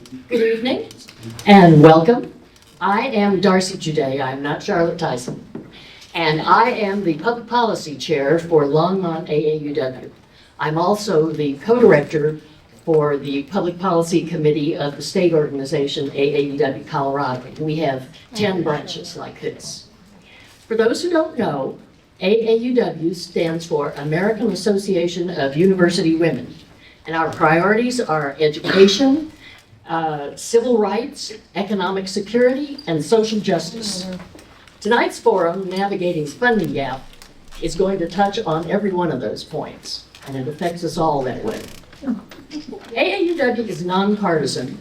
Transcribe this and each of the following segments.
Good evening and welcome. I am Darcy Juday. I'm not Charlotte Tyson. And I am the Public Policy Chair for Longmont AAUW. I'm also the co-director for the Public Policy Committee of the state organization AAUW Colorado. We have 10 branches like this. For those who don't know, AAUW stands for American Association of University Women. And our priorities are education, civil rights, economic security, and social justice. Tonight's forum, Navigating Funding Gap, is going to touch on every one of those points, and it affects us all that way. AAUW is nonpartisan.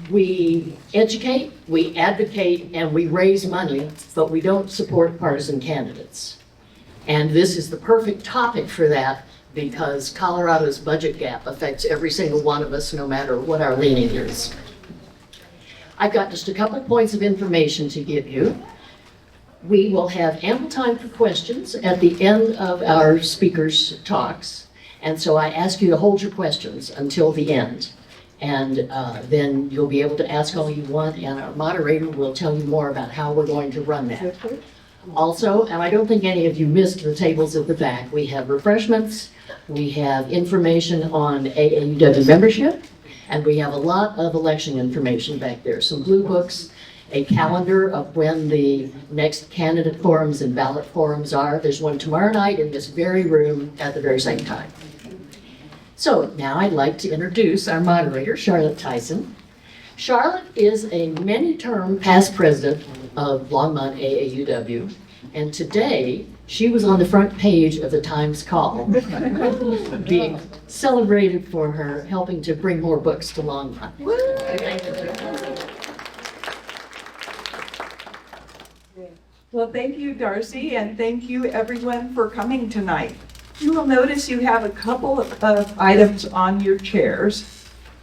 We educate, we advocate, and we raise money, but we don't support partisan candidates. And this is the perfect topic for that, because Colorado's budget gap affects every single one of us, no matter what our leaning is. I've got just a couple of points of information to give you. We will have ample time for questions at the end of our speakers' talks, and so I ask you to hold your questions until the end. And then you'll be able to ask all you want, and our moderator will tell you more about how we're going to run that. Also, and I don't think any of you missed the tables at the back, we have refreshments, we have information on AAUW membership, and we have a lot of election information back there. Some blue books, a calendar of when the next candidate forums and ballot forums are. There's one tomorrow night in this very room at the very same time. So now I'd like to introduce our moderator, Charlotte Tyson. Charlotte is a many-term past president of Longmont AAUW, and today she was on the front page of the Times Call, being celebrated for her helping to bring more books to Longmont. Well, thank you, Darcy, and thank you everyone for coming tonight. You will notice you have a couple of items on your chairs.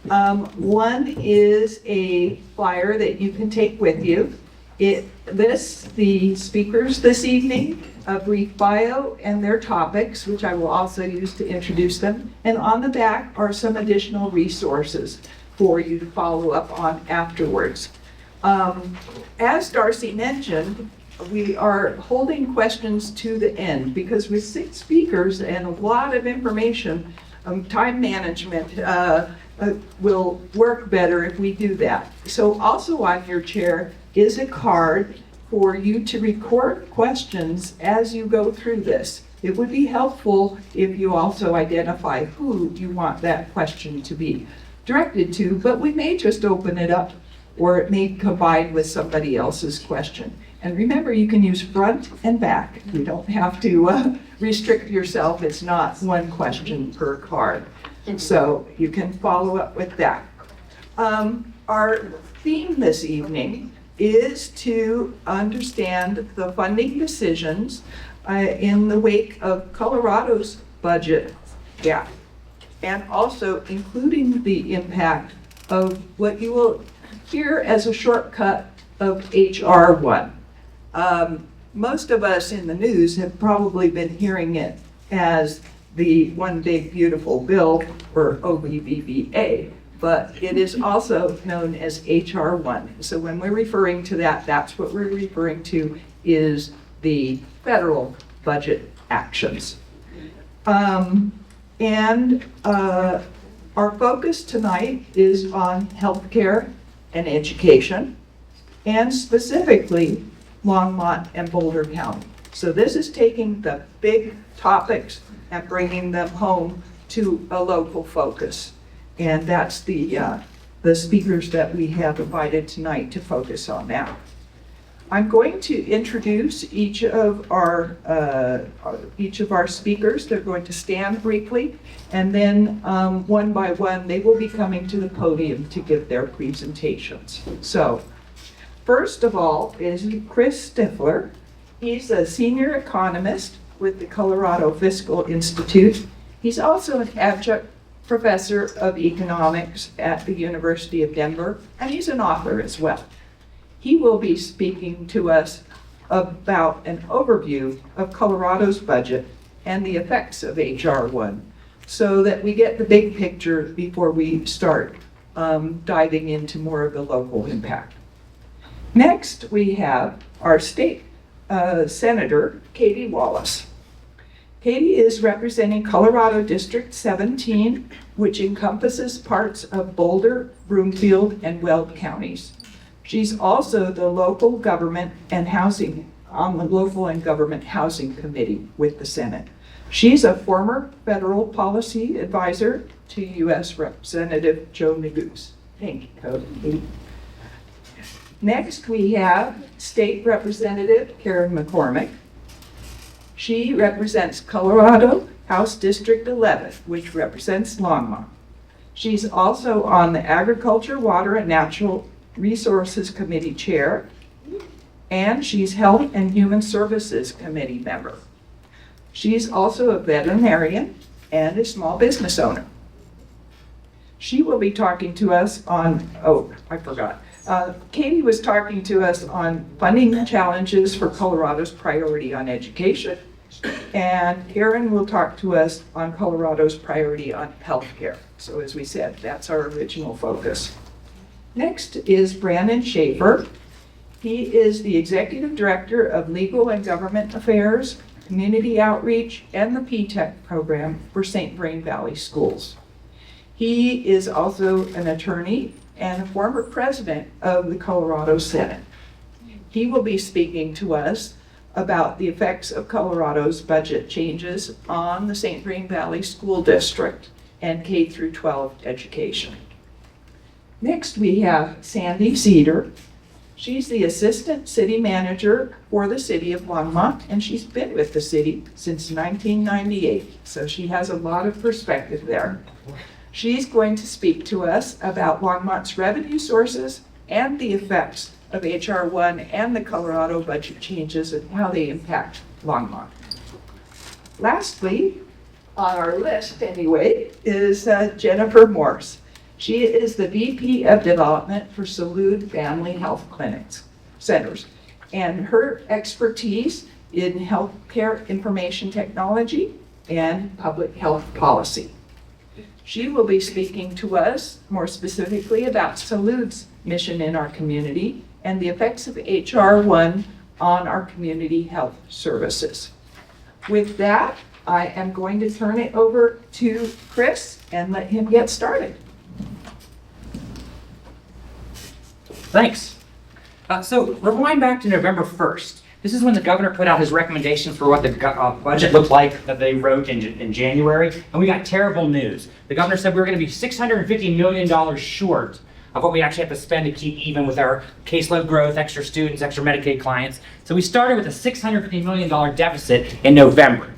One is a flyer that you can take with you. The speakers this evening, a brief bio and their topics, which I will also use to introduce them. And on the back are some additional resources for you to follow up on afterwards. As Darcy mentioned, we are holding questions to the end because with 6 speakers and a lot of information, time management will work better if we do that. So also on your chair is a card for you to record questions as you go through this. It would be helpful if you also identify who you want that question to be directed to, but we may just open it up or it may combine with somebody else's question. And remember, you can use front and back. You don't have to restrict yourself. It's not one question per card. So you can follow up with that. Our theme this evening is to understand the funding decisions in the wake of Colorado's budget gap, and also including the impact of what you will hear as a shortcut of HR 1. Most of us in the news have probably been hearing it as the One Big Beautiful Bill, or OBBBA, but it is also known as HR 1. So when we're referring to that, that's what we're referring to is the federal budget actions. Our focus tonight is on healthcare and education, and specifically Longmont and Boulder County. So this is taking the big topics and bringing them home to a local focus. And that's the speakers that we have invited tonight to focus on that. I'm going to introduce each of our speakers. They're going to stand briefly, and then one by one, they will be coming to the podium to give their presentations. So, first of all is Chris Stifler. He's a senior economist with the Colorado Fiscal Institute. He's also an adjunct professor of economics at the University of Denver, and he's an author as well. He will be speaking to us about an overview of Colorado's budget and the effects of HR 1, so that we get the big picture before we start diving into more of the local impact. Next, we have our state Senator, Katie Wallace. Katie is representing Colorado District 17, which encompasses parts of Boulder, Broomfield, and Weld counties. She's also the local government and housing on the Local and Government Housing Committee with the Senate. She's a former federal policy advisor to U.S. Representative Joe Neguse. Thank you, Cody. Next, we have State Representative Karen McCormick. She represents Colorado House District 11, which represents Longmont. She's also on the Agriculture, Water, and Natural Resources Committee Chair, and she's Health and Human Services Committee member. She's also a veterinarian and a small business owner. She will be talking to us on, Katie was talking to us on funding challenges for Colorado's priority on education, and Karen will talk to us on Colorado's priority on healthcare. So as we said, that's our original focus. Next is Brandon Schaefer. He is the Executive Director of Legal and Government Affairs, Community Outreach, and the PTEC program for St. Vrain Valley Schools. He is also an attorney and a former president of the Colorado Senate. He will be speaking to us about the effects of Colorado's budget changes on the St. Vrain Valley School District and K through 12 education. Next, we have Sandy Cedar. She's the Assistant City Manager for the City of Longmont, and she's been with the city since 1998, so she has a lot of perspective there. She's going to speak to us about Longmont's revenue sources and the effects of H.R. 1 and the Colorado budget changes and how they impact Longmont. Lastly, on our list anyway, is Jennifer Morse. She is the VP of Development for Salud Family Health Centers, and her expertise in healthcare information technology and public health policy. She will be speaking to us more specifically about Salud's mission in our community and the effects of H.R. 1 on our community health services. With that, I am going to turn it over to Chris and let him get started. Thanks. So rewind back to November 1st. This is when the governor put out his recommendations for what the budget looked like that they wrote in January, and we got terrible news. The governor said we were going to be $650 million short of what we actually have to spend to keep even with our caseload growth, extra students, extra Medicaid clients. So we started with a $650 million deficit in November.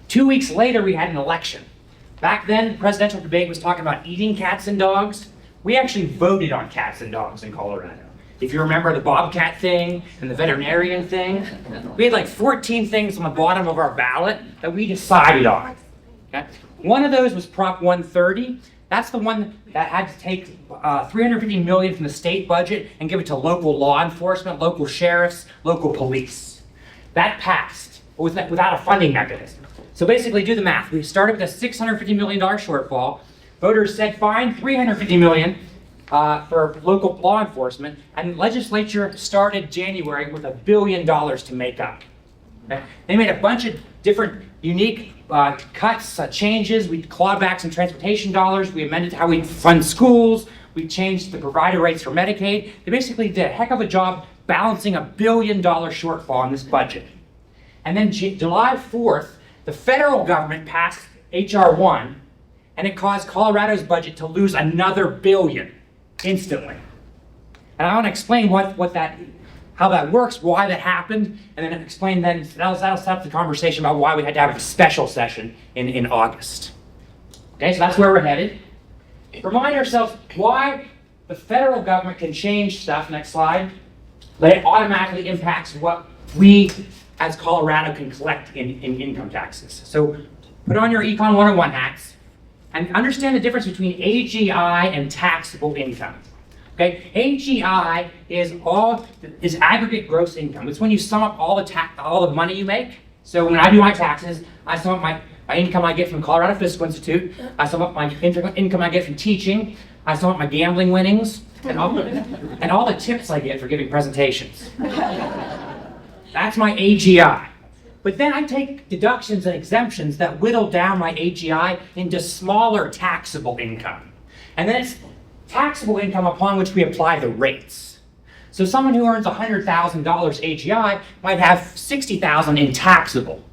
2 weeks later, we had an election. Back then, the presidential debate was talking about eating cats and dogs. We actually voted on cats and dogs in Colorado. If you remember the bobcat thing and the veterinarian thing, we had like 14 things on the bottom of our ballot that we decided on. Okay? One of those was Prop 130. That's the one that had to take $350 million from the state budget and give it to local law enforcement, local sheriffs, local police. That passed without a funding mechanism. So basically, do the math. We started with a $650 million shortfall. Voters said, fine, $350 million for local law enforcement, and the legislature started January with $1 billion to make up. Okay? They made a bunch of different unique cuts, changes. We clawed back some transportation dollars. We amended how we fund schools. We changed the provider rates for Medicaid. They basically did a heck of a job balancing $1 billion shortfall in this budget. And then July 4th, the federal government passed H.R. 1, and it caused Colorado's budget to lose another $1 billion instantly. And I want to explain how that works, why that happened, and then explain that'll set up the conversation about why we had to have a special session in August. Okay, so that's where we're headed. Remind ourselves why the federal government can change stuff, next slide, but it automatically impacts what we as Colorado can collect in income taxes. So put on your Econ 101 hats and understand the difference between AGI and taxable income. Okay, AGI is aggregate gross income. It's when you sum up all the money you make. So when I do my taxes, I sum up my income I get from Colorado Fiscal Institute. I sum up my income I get from teaching. I still want my gambling winnings and all the tips I get for giving presentations. That's my AGI. But then I take deductions and exemptions that whittle down my AGI into smaller taxable income. And then it's taxable income upon which we apply the rates. So someone who earns $100,000 AGI might have $60,000 in taxable.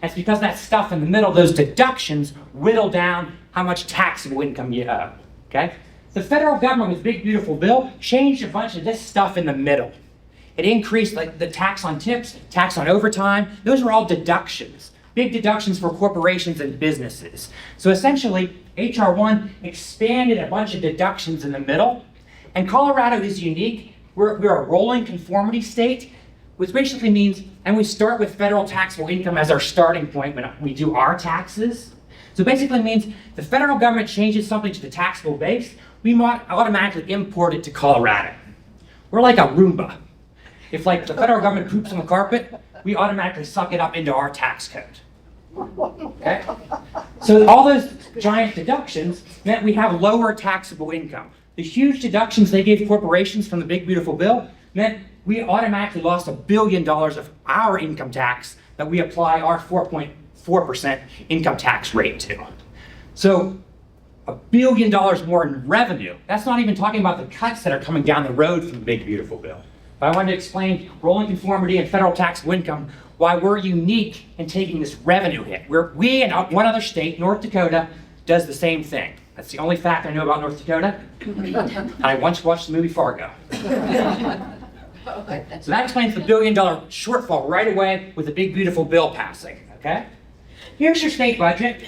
That's because that stuff in the middle, those deductions, whittle down how much taxable income you owe. Okay? The federal government with Big Beautiful Bill changed a bunch of this stuff in the middle. It increased like the tax on tips, tax on overtime. Those are all deductions, big deductions for corporations and businesses. So essentially, HR 1 expanded a bunch of deductions in the middle. And Colorado is unique. We're a rolling conformity state, which basically means, and we start with federal taxable income as our starting point when we do our taxes. So basically means the federal government changes something to the taxable base, we might automatically import it to Colorado. We're like a Roomba. If like the federal government poops on the carpet, we automatically suck it up into our tax code. Okay? So all those giant deductions meant we have lower taxable income. The huge deductions they gave corporations from the Big Beautiful Bill meant we automatically lost $1 billion of our income tax that we apply our 4.4% income tax rate to. So $1 billion more in revenue. That's not even talking about the cuts that are coming down the road from the Big Beautiful Bill. But I wanted to explain rolling conformity and federal taxable income, why we're unique in taking this revenue hit. We and one other state, North Dakota, does the same thing. That's the only fact I know about North Dakota. I once watched the movie Fargo. So that explains the $1 billion shortfall right away with the Big Beautiful Bill passing, okay? Here's your state budget.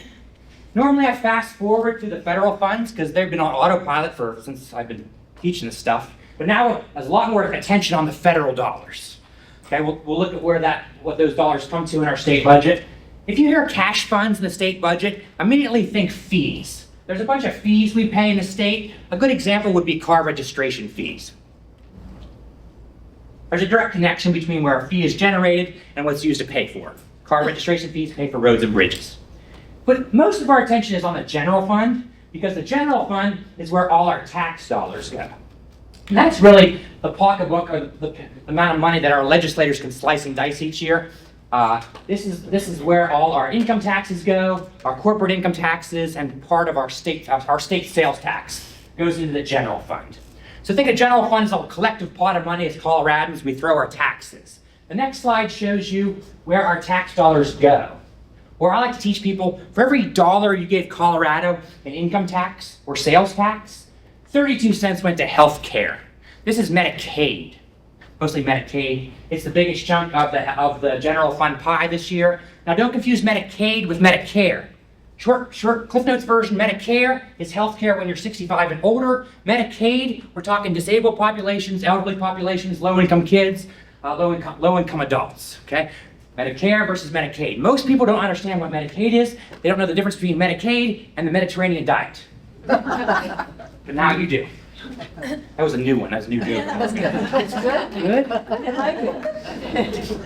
Normally I fast forward through the federal funds because they've been on autopilot since I've been teaching this stuff. But now there's a lot more attention on the federal dollars. Okay, we'll look at what those dollars come to in our state budget. If you hear cash funds in the state budget, immediately think fees. There's a bunch of fees we pay in the state. A good example would be car registration fees. There's a direct connection between where a fee is generated and what's used to pay for it. Car registration fees pay for roads and bridges. But most of our attention is on the general fund because the general fund is where all our tax dollars go. And that's really the pocketbook or the amount of money that our legislators can slice and dice each year. This is where all our income taxes go, our corporate income taxes, and part of our state sales tax goes into the general fund. So think of general fund as a collective pot of money as Coloradans we throw our taxes. The next slide shows you where our tax dollars go. Where I like to teach people, for every dollar you gave Colorado in income tax or sales tax, 32 cents went to health care. This is Medicaid, mostly Medicaid. It's the biggest chunk of the general fund pie this year. Now don't confuse Medicaid with Medicare. Short Cliff Notes version, Medicare is health care when you're 65 and older. Medicaid, we're talking disabled populations, elderly populations, low-income kids, low-income adults, okay? Medicare versus Medicaid. Most people don't understand what Medicaid is. They don't know the difference between Medicaid and the Mediterranean diet. But now you do. That was a new one. That was a new joke. That's good. It's good. Good? I like it.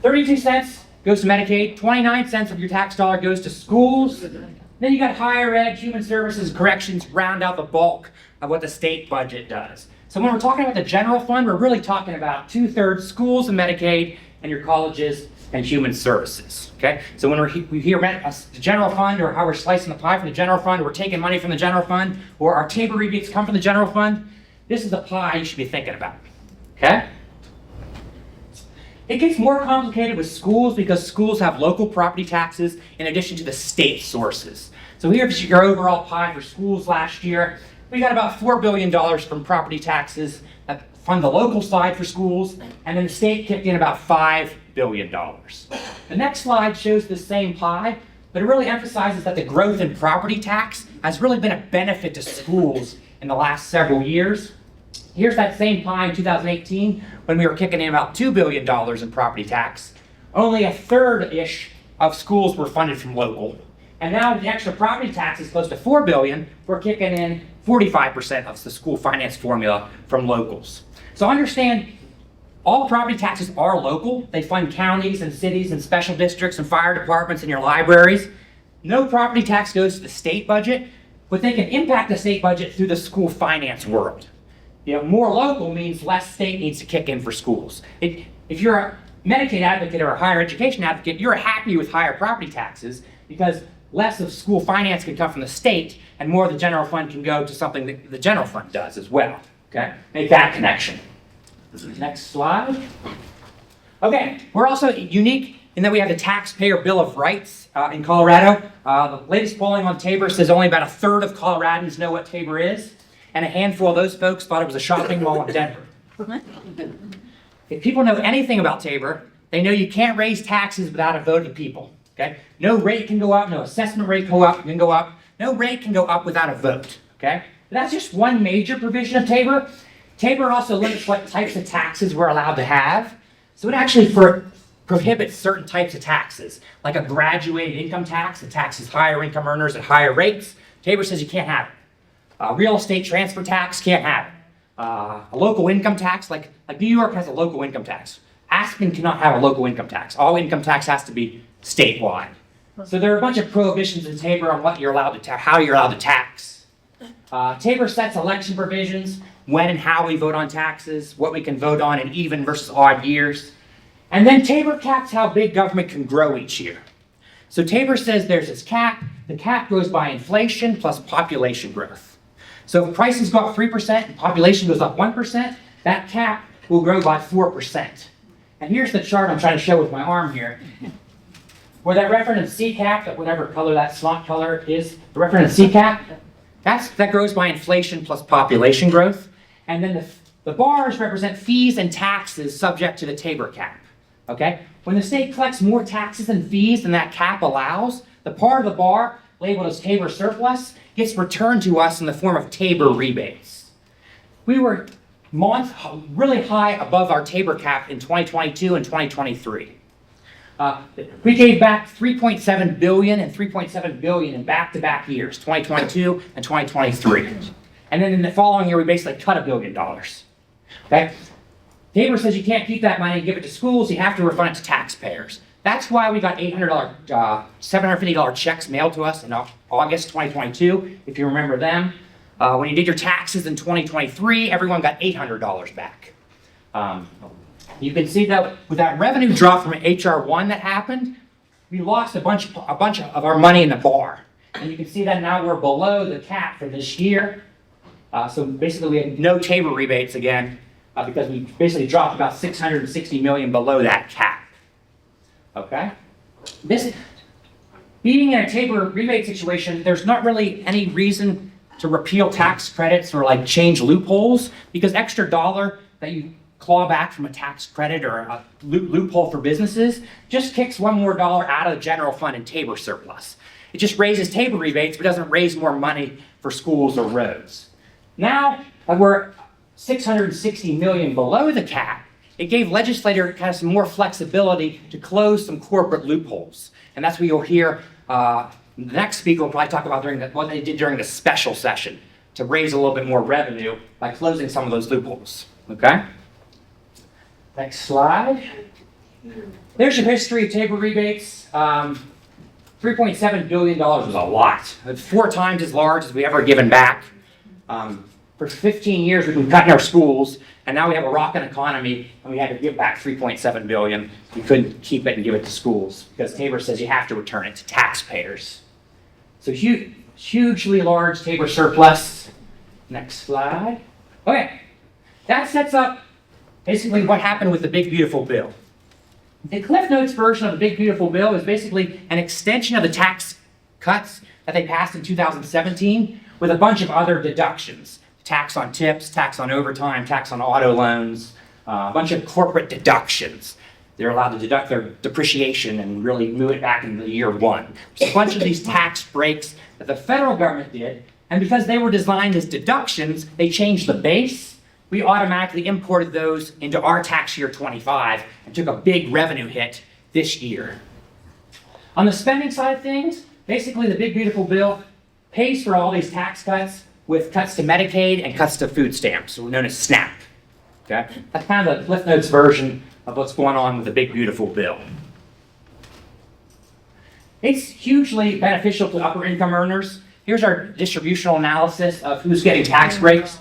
32 cents goes to Medicaid. 29 cents of your tax dollar goes to schools. Then you got higher ed, human services, corrections, round out the bulk of what the state budget does. So when we're talking about the general fund, we're really talking about 2/3 schools and Medicaid and your colleges and human services, okay? So when we hear the general fund or how we're slicing the pie from the general fund, or we're taking money from the general fund, or our table rebates come from the general fund, this is the pie you should be thinking about, okay? It gets more complicated with schools because schools have local property taxes in addition to the state sources. So here's your overall pie for schools last year. We got about $4 billion from property taxes that fund the local side for schools, and then the state kicked in about $5 billion. The next slide shows the same pie, but it really emphasizes that the growth in property tax has really been a benefit to schools in the last several years. Here's that same pie in 2018 when we were kicking in about $2 billion in property tax. Only 1/3-ish of schools were funded from local. And now with the extra property tax is close to $4 billion, we're kicking in 45% of the school finance formula from locals. So understand, all property taxes are local. They fund counties and cities and special districts and fire departments and your libraries. No property tax goes to the state budget. but they can impact the state budget through the school finance world. More local means less state needs to kick in for schools. If you're a Medicaid advocate or a higher education advocate, you're happy with higher property taxes because less of school finance can come from the state and more of the general fund can go to something that the general fund does as well. Okay, make that connection. Next slide. Okay, we're also unique in that we have the Taxpayer Bill of Rights in Colorado. The latest polling on Tabor says only about a third of Coloradans know what Tabor is, and a handful of those folks thought it was a shopping mall in Denver. If people know anything about Tabor, they know you can't raise taxes without a vote of the people. Okay? No rate can go up, no assessment rate can go up, no rate can go up without a vote. Okay? But that's just one major provision of Tabor. Tabor also limits what types of taxes we're allowed to have. So it actually prohibits certain types of taxes, like a graduated income tax that taxes higher income earners at higher rates. Tabor says you can't have it. A real estate transfer tax, can't have it. A local income tax, like New York has a local income tax. Aspen cannot have a local income tax. All income tax has to be statewide. So there are a bunch of prohibitions in Tabor on what you're allowed to how you're allowed to tax. Tabor sets election provisions, when and how we vote on taxes, what we can vote on in even versus odd years. And then Tabor caps how big government can grow each year. So Tabor says there's this cap. The cap goes by inflation plus population growth. So if prices go up 3% and population goes up 1%, that cap will grow by 4%. And here's the chart I'm trying to show with my arm here. Where that reference C cap, that whatever color that slot color is, the reference C cap, that grows by inflation plus population growth. And then the bars represent fees and taxes subject to the Tabor cap. Okay? When the state collects more taxes and fees than that cap allows, the part of the bar labeled as Tabor surplus gets returned to us in the form of Tabor rebates. We were really high above our Tabor cap in 2022 and 2023. We gave back $3.7 billion and $3.7 billion in back-to-back years, 2022 and 2023. And then in the following year, we basically cut $1 billion. Okay? Tabor says you can't keep that money and give it to schools, you have to refund it to taxpayers. That's why we got $750 checks mailed to us in August 2022, if you remember them. When you did your taxes in 2023, everyone got $800 back. You can see that with that revenue drop from HR 1 that happened, we lost a bunch of our money in the bar. And you can see that now we're below the cap for this year. So basically we have no Tabor rebates again because we basically dropped about $660 million below that cap. Okay? Being in a Tabor rebate situation, there's not really any reason to repeal tax credits or like change loopholes because extra dollar that you claw back from a tax credit or a loophole for businesses just kicks one more dollar out of the general fund in Tabor surplus. It just raises Tabor rebates but doesn't raise more money for schools or roads. Now that we're $660 million below the cap, it gave legislators kind of some more flexibility to close some corporate loopholes. And that's what you'll hear the next speaker will probably talk about what they did during the special session to raise a little bit more revenue by closing some of those loopholes. Okay? Next slide. There's your history of Tabor rebates. $3.7 billion was a lot. It's 4 times as large as we ever given back. For 15 years, we've been cutting our schools, and now we have a rocking economy, and we had to give back $3.7 billion. We couldn't keep it and give it to schools because Tabor says you have to return it to taxpayers. So hugely large Tabor surplus. Next slide. Okay, that sets up basically what happened with the Big Beautiful Bill. The Cliff Notes version of the Big Beautiful Bill is basically an extension of the tax cuts that they passed in 2017 with a bunch of other deductions. Tax on tips, tax on overtime, tax on auto loans, a bunch of corporate deductions. They're allowed to deduct their depreciation and really move it back into year 1. There's a bunch of these tax breaks that the federal government did, and because they were designed as deductions, they changed the base. We automatically imported those into our tax year 25 and took a big revenue hit this year. On the spending side of things, basically the Big Beautiful Bill pays for all these tax cuts with cuts to Medicaid and cuts to food stamps, known as SNAP. Okay? That's kind of the Cliff Notes version of what's going on with the Big Beautiful Bill. It's hugely beneficial to upper income earners Here's our distributional analysis of who's getting tax breaks.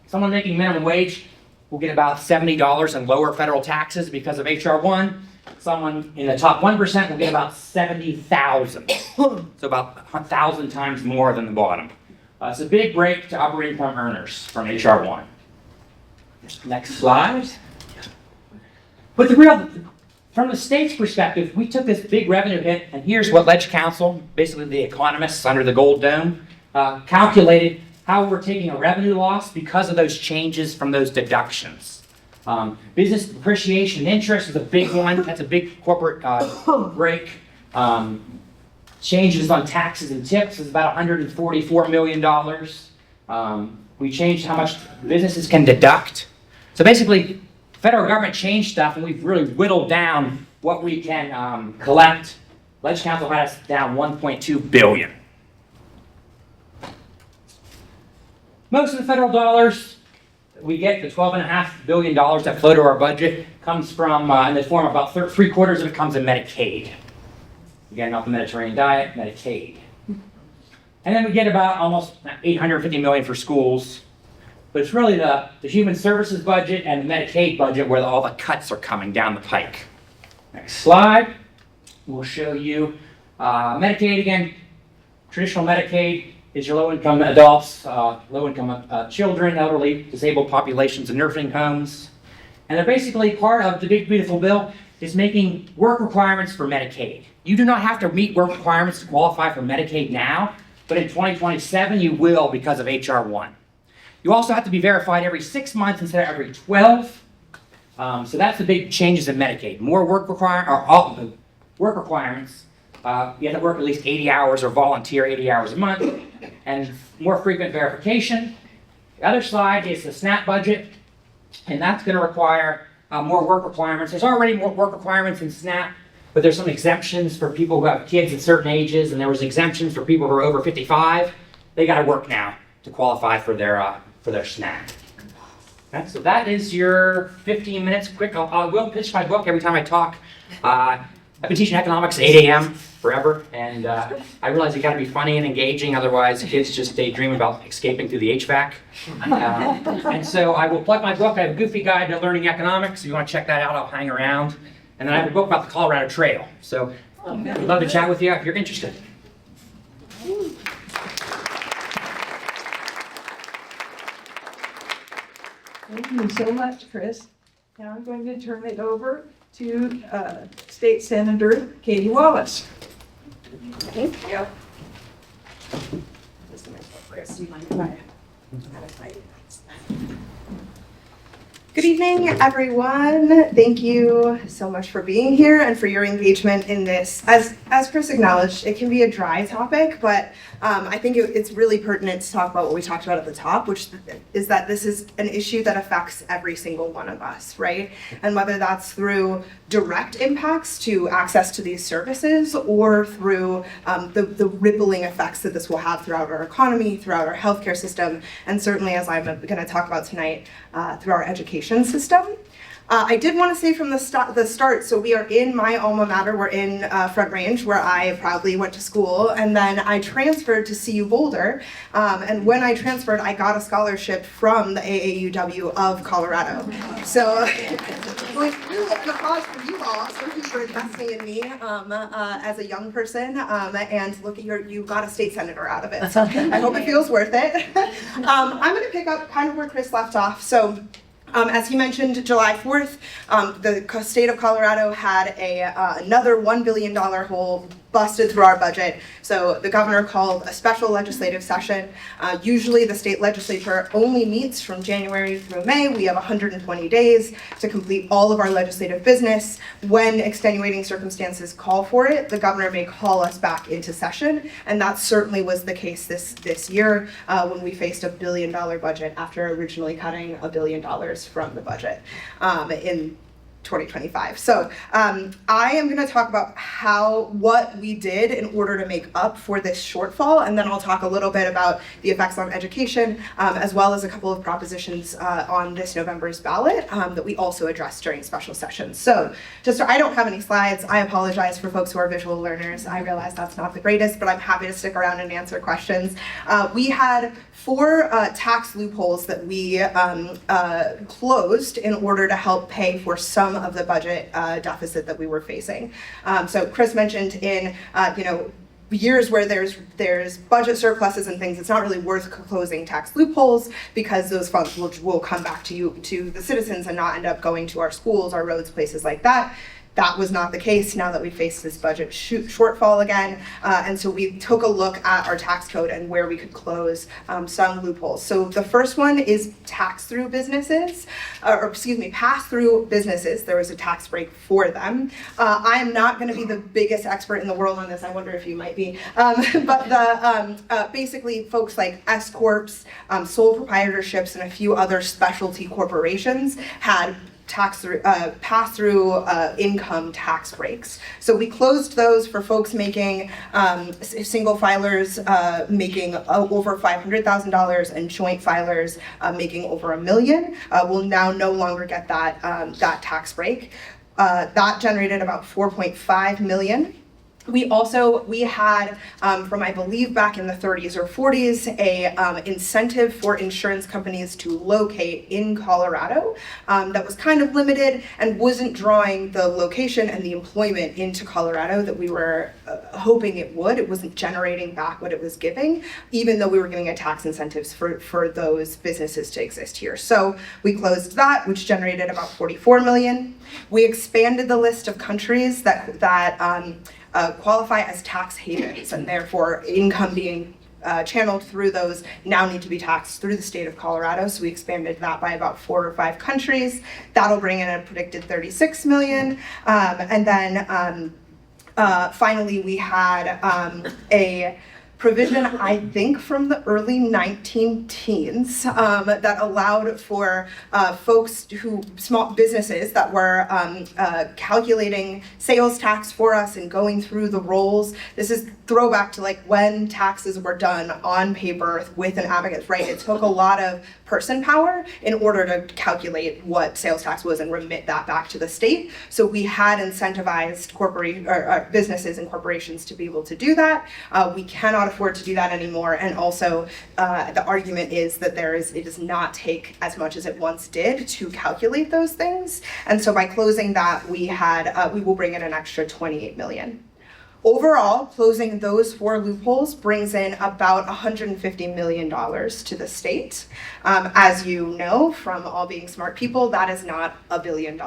Someone making minimum wage will get about $70 in lower federal taxes because of HR 1. Someone in the top 1% will get about $70,000. So about 1,000 times more than the bottom. It's a big break to operating income earners from HR 1. Next slide. But from the state's perspective, we took this big revenue hit, and here's what Ledge Council, basically the economists under the Gold Dome, calculated how we're taking a revenue loss because of those changes from those deductions. Business depreciation and interest is a big one. That's a big corporate break. Changes on taxes and tips is about $144 million. We changed how much businesses can deduct. So basically, the federal government changed stuff, and we've really whittled down what we can collect. Ledge Council had us down $1.2 billion. Most of the federal dollars we get, the $12.5 billion that flow to our budget, comes from, in the form of about 3/4 of it comes in Medicaid. Again, not the Mediterranean diet, Medicaid. And then we get about almost $850 million for schools. But it's really the human services budget and the Medicaid budget where all the cuts are coming down the pike. Next slide. We'll show you Medicaid again. Traditional Medicaid is your low-income adults, low-income children, elderly, disabled populations in nursing homes. And they're basically part of the big beautiful bill is making work requirements for Medicaid. You do not have to meet work requirements to qualify for Medicaid now, but in 2027 you will because of HR 1. You also have to be verified every 6 months instead of every 12. So that's the big changes in Medicaid. More work requirements. You have to work at least 80 hours or volunteer 80 hours a month, and more frequent verification. The other slide is the SNAP budget, and that's going to require more work requirements. There's already more work requirements in SNAP, but there's some exemptions for people who have kids at certain ages, and there was exemptions for people who are over 55. They got to work now to qualify for their SNAP. Okay, so that is your 15 minutes quick. I will pitch my book every time I talk. I've been teaching economics at 8 a.m. forever, and I realize you got to be funny and engaging, otherwise kids just daydream about escaping through the HVAC. And so I will plug my book. I have a goofy guide to learning economics. If you want to check that out, I'll hang around. And then I have a book about the Colorado Trail. So I'd love to chat with you if you're interested. Thank you so much, Chris. Now I'm going to turn it over to State Senator Katie Wallace. Thank you. Good evening, everyone. Thank you so much for being here and for your engagement in this. As Chris acknowledged, it can be a dry topic, but I think it's really pertinent to talk about what we talked about at the top, which is that this is an issue that affects every single one of us, right? And whether that's through direct impacts to access to these services or through the rippling effects that this will have throughout our economy, throughout our healthcare system, and certainly, as I'm going to talk about tonight, through our education system. I did want to say from the start, so we are in my alma mater, we're in Front Range, where I proudly went to school, and then I transferred to CU Boulder, and when I transferred, I got a scholarship from the AAUW of Colorado. So, like, really an applause for you all, especially for investing in me as a young person, and look at you got a state senator out of it. So I hope it feels worth it. I'm going to pick up kind of where Chris left off. So. As he mentioned, July 4th, the state of Colorado had another $1 billion hole busted through our budget. So the governor called a special legislative session. Usually the state legislature only meets from January through May. We have 120 days to complete all of our legislative business. When extenuating circumstances call for it, the governor may call us back into session. And that certainly was the case this year when we faced a $1 billion budget after originally cutting $1 billion from the budget. In 2025. So I am going to talk about what we did in order to make up for this shortfall, and then I'll talk a little bit about the effects on education, as well as a couple of propositions on this November's ballot that we also addressed during special sessions. So I don't have any slides. I apologize for folks who are visual learners. I realize that's not the greatest, but I'm happy to stick around and answer questions. We had 4 tax loopholes that we closed in order to help pay for some of the budget deficit that we were facing. So Chris mentioned in years where there's budget surpluses and things, it's not really worth closing tax loopholes because those funds will come back to the citizens and not end up going to our schools, our roads, places like that. That was not the case now that we face this budget shortfall again. And so we took a look at our tax code and where we could close some loopholes. So the first one is pass-through businesses. There was a tax break for them. I am not going to be the biggest expert in the world on this. I wonder if you might be. But basically folks like S-corps, sole proprietorships, and a few other specialty corporations had pass-through income tax breaks. So we closed those for folks making single filers making over $500,000 and joint filers making over $1 million will now no longer get that tax break. That generated about $4.5 million. We had, from I believe back in the 30s or 40s, a incentive for insurance companies to locate in Colorado that was kind of limited and wasn't drawing the location and the employment into Colorado that we were hoping it would. It wasn't generating back what it was giving, even though we were giving a tax incentives for those businesses to exist here. So we closed that, which generated about $44 million. We expanded the list of countries that qualify as tax havens, and therefore income being channeled through those now need to be taxed through the state of Colorado. So we expanded that by about 4 or 5 countries. That'll bring in a predicted $36 million. And then finally, we had a provision, I think, from the early 19-teens that allowed for folks small businesses that were calculating sales tax for us and going through the rolls. This is throwback to like when taxes were done on paper with an advocate, right? It took a lot of person power in order to calculate what sales tax was and remit that back to the state. So we had incentivized businesses and corporations to be able to do that. We cannot afford to do that anymore. And also the argument is that it does not take as much as it once did to calculate those things. And so by closing that, we will bring in an extra $28 million. Overall, closing those 4 loopholes brings in about $150 million to the state. As you know from all being smart people, that is not $1 billion.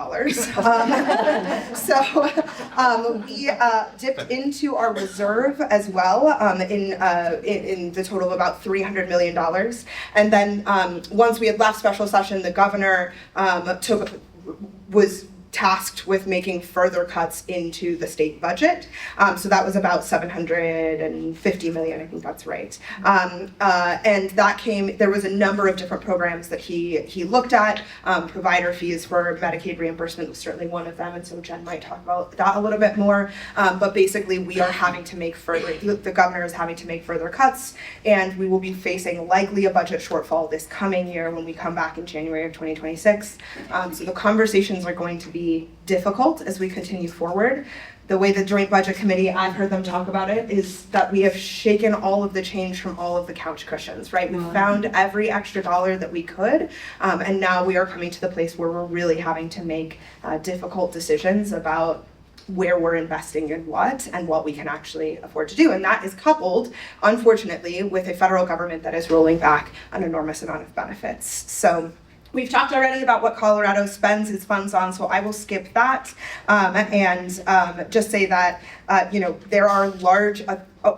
So we dipped into our reserve as well in the total of about $300 million. And then once we had left special session, the governor was tasked with making further cuts into the state budget. So that was about $750 million, I think that's right. And there was a number of different programs that he looked at. Provider fees for Medicaid reimbursement was certainly one of them, and so Jen might talk about that a little bit more. But basically we are having to make the governor is having to make further cuts, and we will be facing likely a budget shortfall this coming year when we come back in January of 2026. So the conversations are going to be difficult as we continue forward. The way the Joint Budget Committee, I've heard them talk about it, is that we have shaken all of the change from all of the couch cushions, right? We found every extra dollar that we could, and now we are coming to the place where we're really having to make difficult decisions about where we're investing in what and what we can actually afford to do. And that is coupled, unfortunately, with a federal government that is rolling back an enormous amount of benefits. So we've talked already about what Colorado spends its funds on, so I will skip that and just say that there are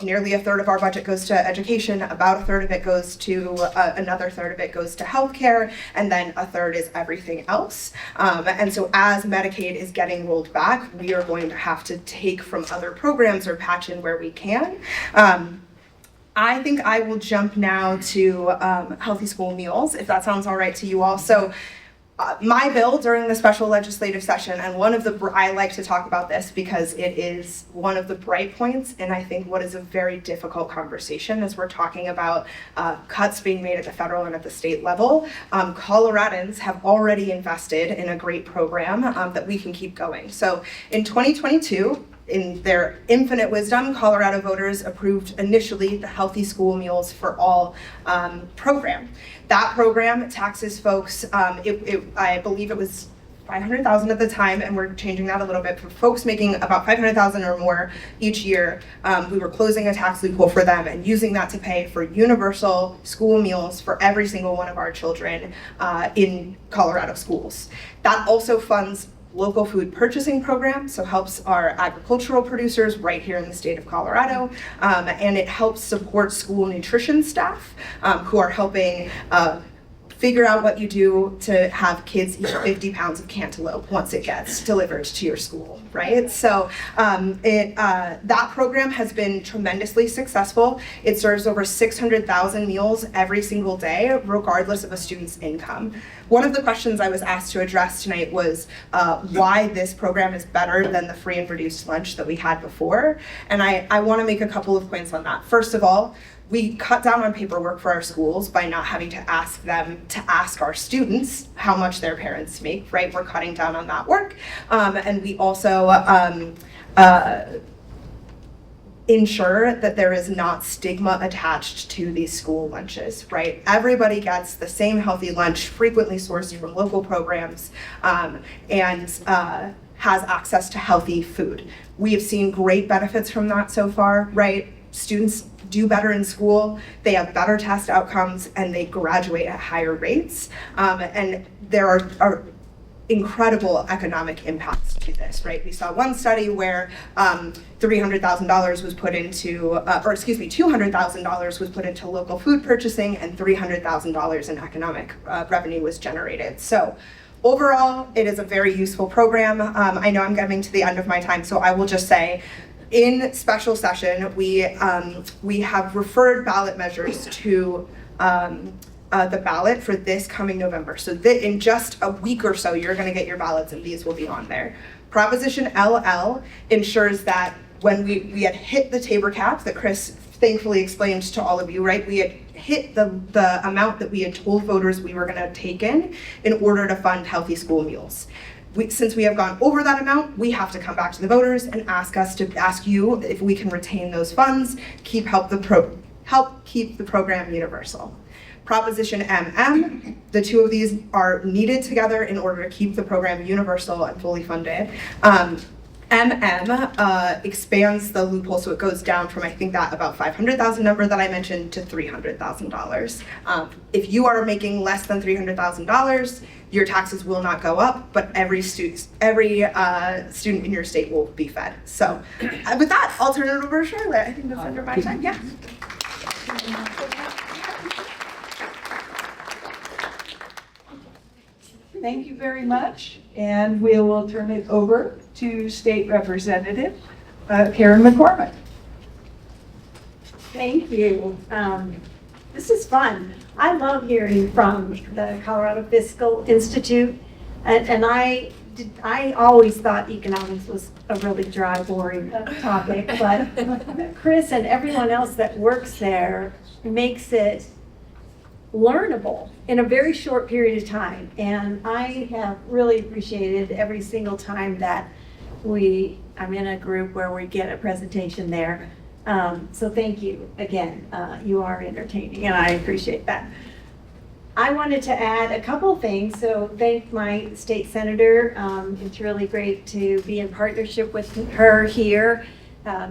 nearly a third of our budget goes to education, about a third of it goes to another third of it goes to healthcare, and then a third is everything else. And so as Medicaid is getting rolled back, we are going to have to take from other programs or patch in where we can. I think I will jump now to healthy school meals, if that sounds all right to you all. So my bill during the special legislative session, and I like to talk about this because it is one of the bright points, and I think what is a very difficult conversation as we're talking about cuts being made at the federal and at the state level. Coloradans have already invested in a great program that we can keep going. So in 2022, in their infinite wisdom, Colorado voters approved initially the Healthy School Meals for All program. That program taxes folks, I believe it was 500,000 at the time, and we're changing that a little bit. For folks making about 500,000 or more each year, we were closing a tax loophole for them and using that to pay for universal school meals for every single one of our children in Colorado schools. That also funds local food purchasing program, so helps our agricultural producers right here in the state of Colorado, and it helps support school nutrition staff who are helping figure out what you do to have kids eat 50 pounds of cantaloupe once it gets delivered to your school, right? So that program has been tremendously successful. It serves over 600,000 meals every single day, regardless of a student's income. One of the questions I was asked to address tonight was why this program is better than the free and reduced lunch that we had before. And I want to make a couple of points on that. First of all, we cut down on paperwork for our schools by not having to ask them to ask our students how much their parents make, right? We're cutting down on that work. And we also ensure that there is not stigma attached to these school lunches, right? Everybody gets the same healthy lunch, frequently sourced from local programs, and has access to healthy food. We have seen great benefits from that so far, right? Students do better in school, they have better test outcomes, and they graduate at higher rates. And there are incredible economic impacts to this, right? We saw one study where $300,000 was put into, $200,000 was put into local food purchasing, and $300,000 in economic revenue was generated. So overall, it is a very useful program. I know I'm coming to the end of my time, so I will just say, in special session, we have referred ballot measures to the ballot for this coming November. So in just a week or so, you're gonna get your ballots and these will be on there. Proposition LL ensures that when we had hit the Tabor cap that Chris thankfully explained to all of you, right? We had hit the amount that we had told voters we were gonna take in order to fund healthy school meals. Since we have gone over that amount, we have to come back to the voters and ask you if we can retain those funds, help keep the program universal. Proposition MM, the two of these are needed together in order to keep the program universal and fully funded. MM expands the loophole, so it goes down from, I think, that about 500,000 number that I mentioned to $300,000. If you are making less than $300,000, your taxes will not go up, but every student in your state will be fed. So with that, I'll turn it over to Charlotte. I think that's under my time. Yeah. Thank you very much, and we will turn it over to State Representative Karen McCormick. Thank you. This is fun. I love hearing from the Colorado Fiscal Institute, and I always thought economics was a really dry, boring topic, but Chris and everyone else that works there makes it learnable in a very short period of time. And I have really appreciated every single time that I'm in a group where we get a presentation there. So thank you again. You are entertaining and I appreciate that. I wanted to add a couple things. So thank my state senator. It's really great to be in partnership with her here.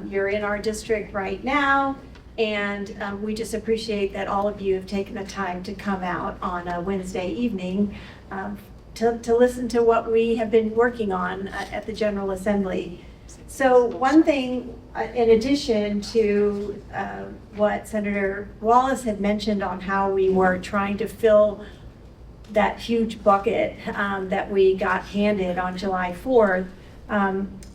You're in our district right now. And we just appreciate that all of you have taken the time to come out on a Wednesday evening to listen to what we have been working on at the General Assembly. So one thing, in addition to what Senator Wallace had mentioned on how we were trying to fill that huge bucket that we got handed on July 4th,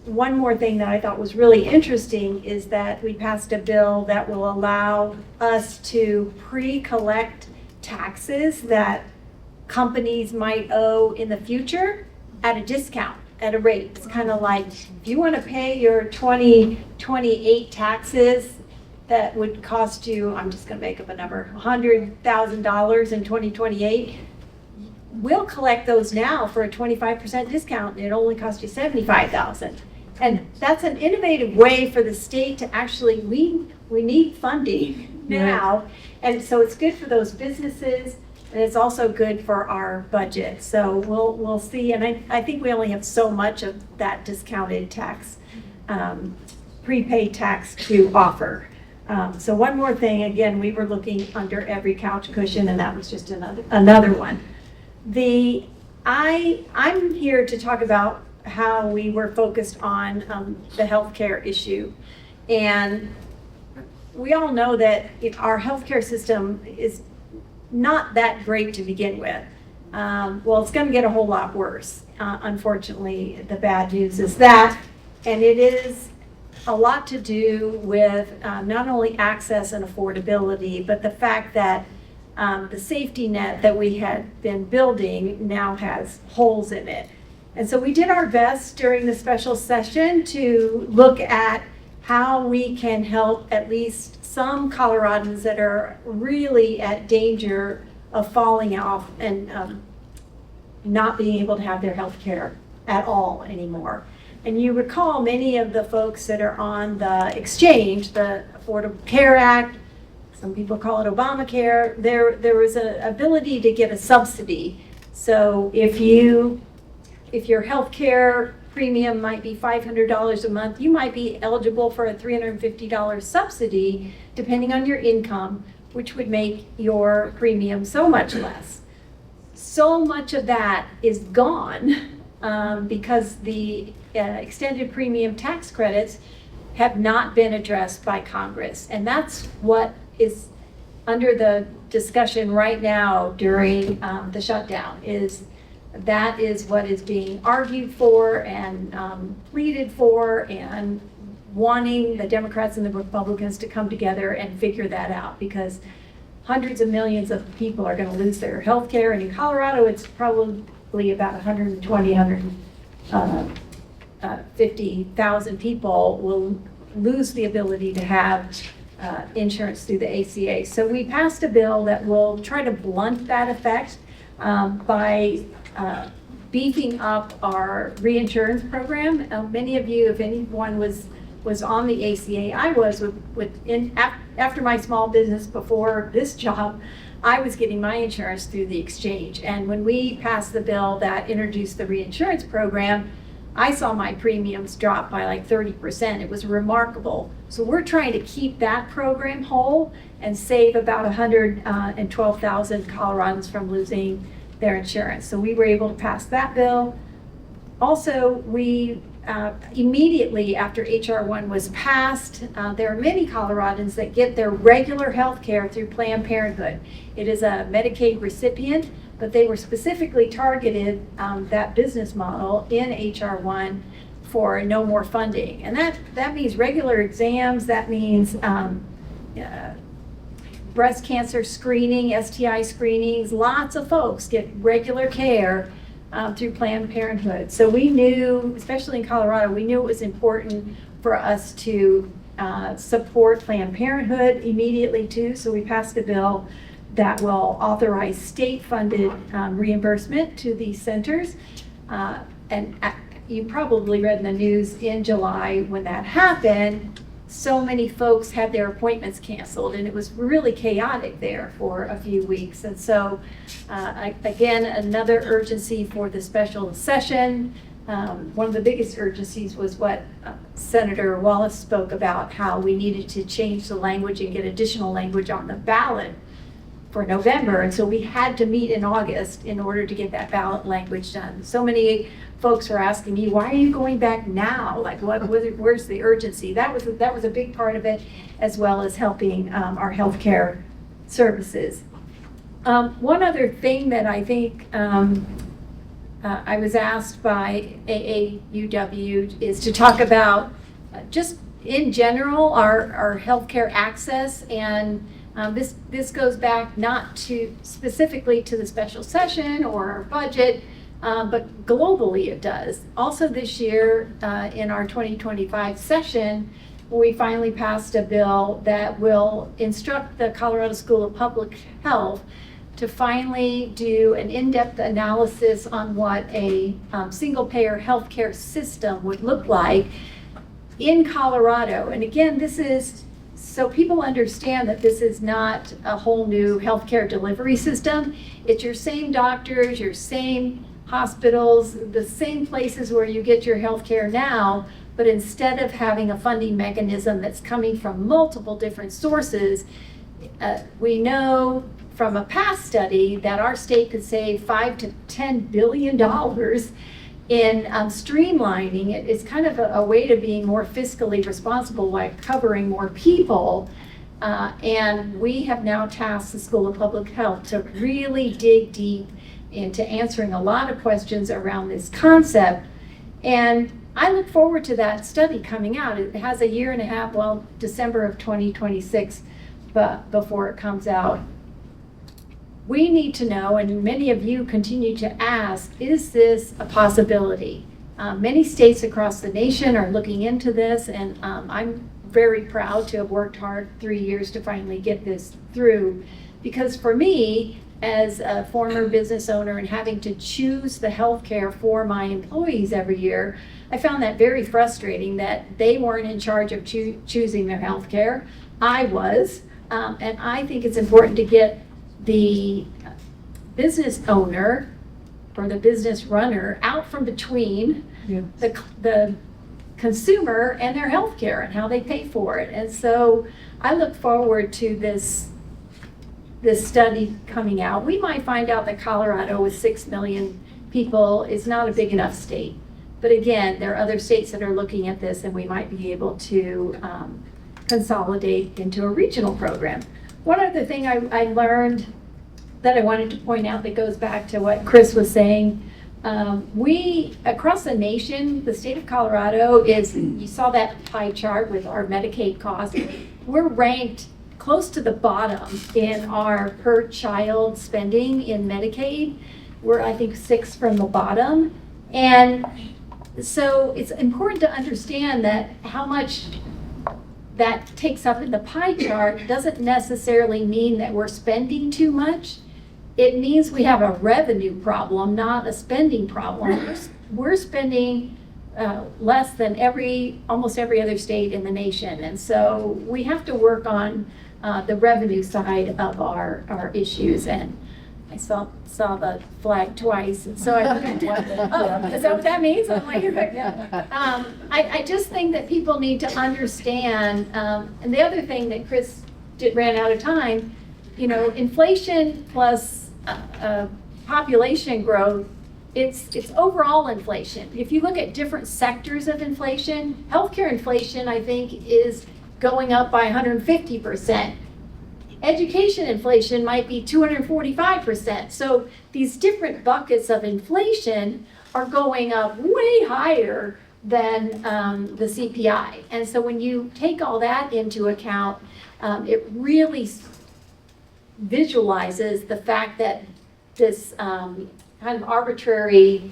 one more thing that I thought was really interesting is that we passed a bill that will allow us to pre-collect taxes that companies might owe in the future at a discount, at a rate. It's kind of like, if you want to pay your 2028 taxes, that would cost you, I'm just going to make up a number, $100,000 in 2028. We'll collect those now for a 25% discount, and it only costs you $75,000. And that's an innovative way for the state to actually, we need funding now. And so it's good for those businesses, and it's also good for our budget. So we'll see, and I think we only have so much of that discounted tax, prepaid tax to offer. So one more thing, again, we were looking under every couch cushion, and that was just another one. I'm here to talk about how we were focused on the healthcare issue. And we all know that our healthcare system is not that great to begin with. Well, it's going to get a whole lot worse. Unfortunately, the bad news is that, and it is a lot to do with not only access and affordability, but the fact that the safety net that we had been building now has holes in it. And so we did our best during the special session to look at how we can help at least some Coloradans that are really at danger of falling off and not being able to have their health care at all anymore. And you recall many of the folks that are on the exchange, the Affordable Care Act, some people call it Obamacare, there was an ability to get a subsidy. So if your health care premium might be $500 a month, you might be eligible for a $350 subsidy depending on your income, which would make your premium so much less. So much of that is gone because the extended premium tax credits have not been addressed by Congress. And that's what is under the discussion right now during the shutdown. That is what is being argued for and pleaded for, and wanting the Democrats and the Republicans to come together and figure that out, because hundreds of millions of people are going to lose their health care. And in Colorado, it's probably about 150,000 people will lose the ability to have insurance through the ACA. So we passed a bill that will try to blunt that effect by beefing up our reinsurance program. Many of you, if anyone was on the ACA, I was after my small business before this job, I was getting my insurance through the exchange. And when we passed the bill that introduced the reinsurance program, I saw my premiums drop by like 30%. It was remarkable. So we're trying to keep that program whole and save about 112,000 Coloradans from losing their insurance. So we were able to pass that bill. Also, we immediately after HR 1 was passed, there are many Coloradans that get their regular health care through Planned Parenthood. It is a Medicaid recipient, but they were specifically targeted, that business model in HR 1 for no more funding. And that means regular exams, that means breast cancer screening, STI screenings. Lots of folks get regular care through Planned Parenthood. So we knew, especially in Colorado, we knew it was important for us to support Planned Parenthood immediately too. So we passed a bill that will authorize state-funded reimbursement to these centers. And you probably read in the news in July when that happened, so many folks had their appointments canceled, and it was really chaotic there for a few weeks. And so, again, another urgency for the special session. One of the biggest urgencies was what Senator Wallace spoke about, how we needed to change the language and get additional language on the ballot for November. And so we had to meet in August in order to get that ballot language done. So many folks were asking me, why are you going back now? Like, where's the urgency? That was a big part of it, as well as helping our healthcare services. One other thing that I think I was asked by AAUW is to talk about just in general our healthcare access and This goes back not to specifically to the special session or our budget, but globally it does. Also this year, in our 2025 session, we finally passed a bill that will instruct the Colorado School of Public Health to finally do an in-depth analysis on what a single-payer healthcare system would look like in Colorado. And again, this is so people understand that this is not a whole new healthcare delivery system. It's your same doctors, your same hospitals, the same places where you get your healthcare now, but instead of having a funding mechanism that's coming from multiple different sources, we know from a past study that our state could save $5 to $10 billion in streamlining it. It's kind of a way to being more fiscally responsible by covering more people. And we have now tasked the School of Public Health to really dig deep into answering a lot of questions around this concept. And I look forward to that study coming out. It has a year and a half, well, December of 2026, but before it comes out. We need to know, and many of you continue to ask, is this a possibility? Many states across the nation are looking into this, and I'm very proud to have worked hard 3 years to finally get this through. Because for me, as a former business owner and having to choose the healthcare for my employees every year, I found that very frustrating that they weren't in charge of choosing their healthcare. I was, and I think it's important to get the business owner or the business runner out from between the consumer and their healthcare and how they pay for it. And so I look forward to this study coming out. We might find out that Colorado with 6 million people is not a big enough state. But again, there are other states that are looking at this, and we might be able to consolidate into a regional program. One other thing I learned that I wanted to point out that goes back to what Chris was saying, we, across the nation, the state of Colorado is, you saw that pie chart with our Medicaid costs, we're ranked close to the bottom in our per child spending in Medicaid. We're, I think, 6th from the bottom. And so it's important to understand that how much that takes up in the pie chart doesn't necessarily mean that we're spending too much. It means we have a revenue problem, not a spending problem. We're spending less than almost every other state in the nation. And so we have to work on the revenue side of our issues. And I saw the flag twice, and so I think, oh, is that what that means? I'm like, yeah. I just think that people need to understand, and the other thing that Chris ran out of time, you know, inflation plus population growth, it's overall inflation. If you look at different sectors of inflation, healthcare inflation, I think, is going up by 150%. Education inflation might be 245%. So these different buckets of inflation are going up way higher than the CPI. And so when you take all that into account, it really visualizes the fact that this kind of arbitrary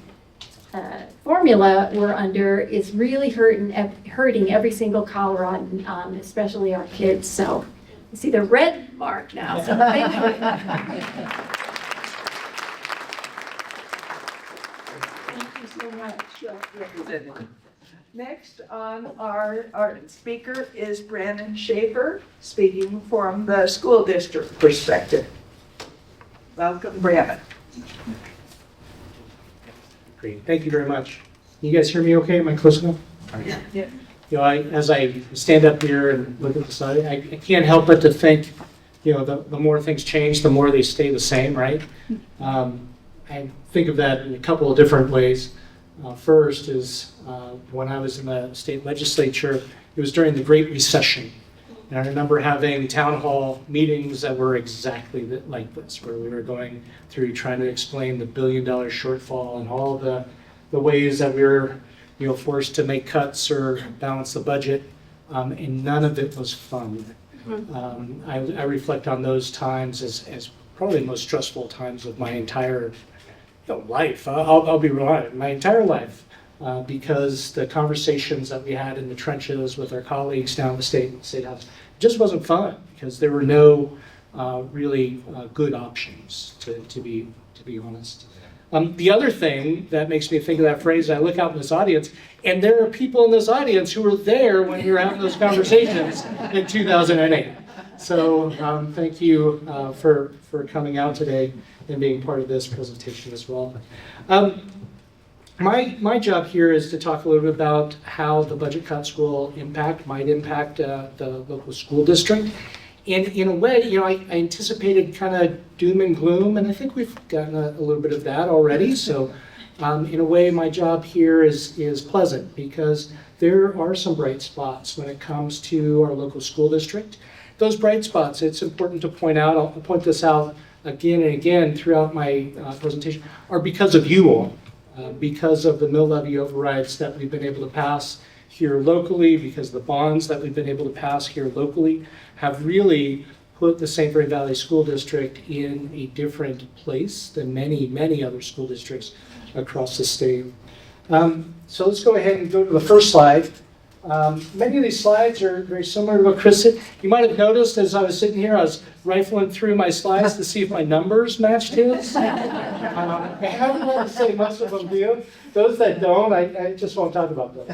formula we're under is really hurting every single Coloradan, especially our kids. So you see the red mark now, so thank you. Thank you so much. Next on our speaker is Brandon Schaefer, speaking from the school district perspective. Welcome, Brandon. Great, thank you very much. Can you guys hear me okay? Am I close enough? Yeah. You know, as I stand up here and look at the side, I can't help but to think, you know, the more things change, the more they stay the same, right? I think of that in a couple of different ways. First is when I was in the state legislature, it was during the Great Recession. And I remember having town hall meetings that were exactly like this, where we were going through trying to explain the $1 billion shortfall and all the ways that we were, forced to make cuts or balance the budget, and none of it was fun. I reflect on those times as probably the most stressful times of my entire life. I'll be real honest, my entire life, because the conversations that we had in the trenches with our colleagues down at the state house just wasn't fun because there were no really good options, to be honest. The other thing that makes me think of that phrase, I look out in this audience, and there are people in this audience who were there when we were having those conversations in 2008. So thank you for coming out today and being part of this presentation as well. My job here is to talk a little bit about how the budget cuts might impact the local school district. And in a way, I anticipated kind of doom and gloom, and I think we've gotten a little bit of that already. So in a way, my job here is pleasant because there are some bright spots when it comes to our local school district. Those bright spots, it's important to point out, I'll point this out again and again throughout my presentation, are because of you all, because of the mill levy overrides that we've been able to pass here locally, because the bonds that we've been able to pass here locally have really put the St. Vrain Valley School District in a different place than many, many other school districts across the state. So let's go ahead and go to the first slide. Many of these slides are very similar to what Chris said. You might have noticed as I was sitting here, I was rifling through my slides to see if my numbers matched his. I haven't had to say most of them do. Those that don't, I just won't talk about them.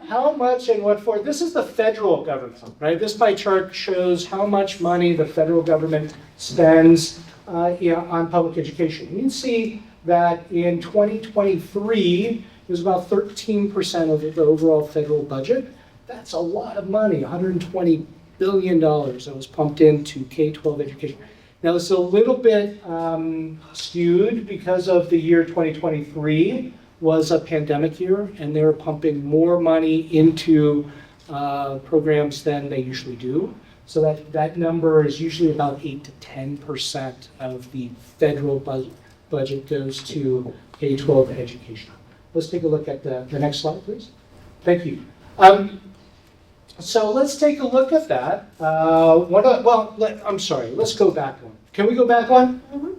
How much and what for? This is the federal government, right? This pie chart shows how much money the federal government spends on public education. You can see that in 2023, it was about 13% of the overall federal budget. That's a lot of money, $120 billion that was pumped into K-12 education. Now, it's a little bit skewed because of the year 2023 was a pandemic year, and they were pumping more money into programs than they usually do. So that number is usually about 8 to 10% of the federal budget goes to K-12 education. Let's take a look at the next slide, please. Thank you. So let's take a look at that. I'm sorry, let's go back one. Can we go back one? Mm-hmm.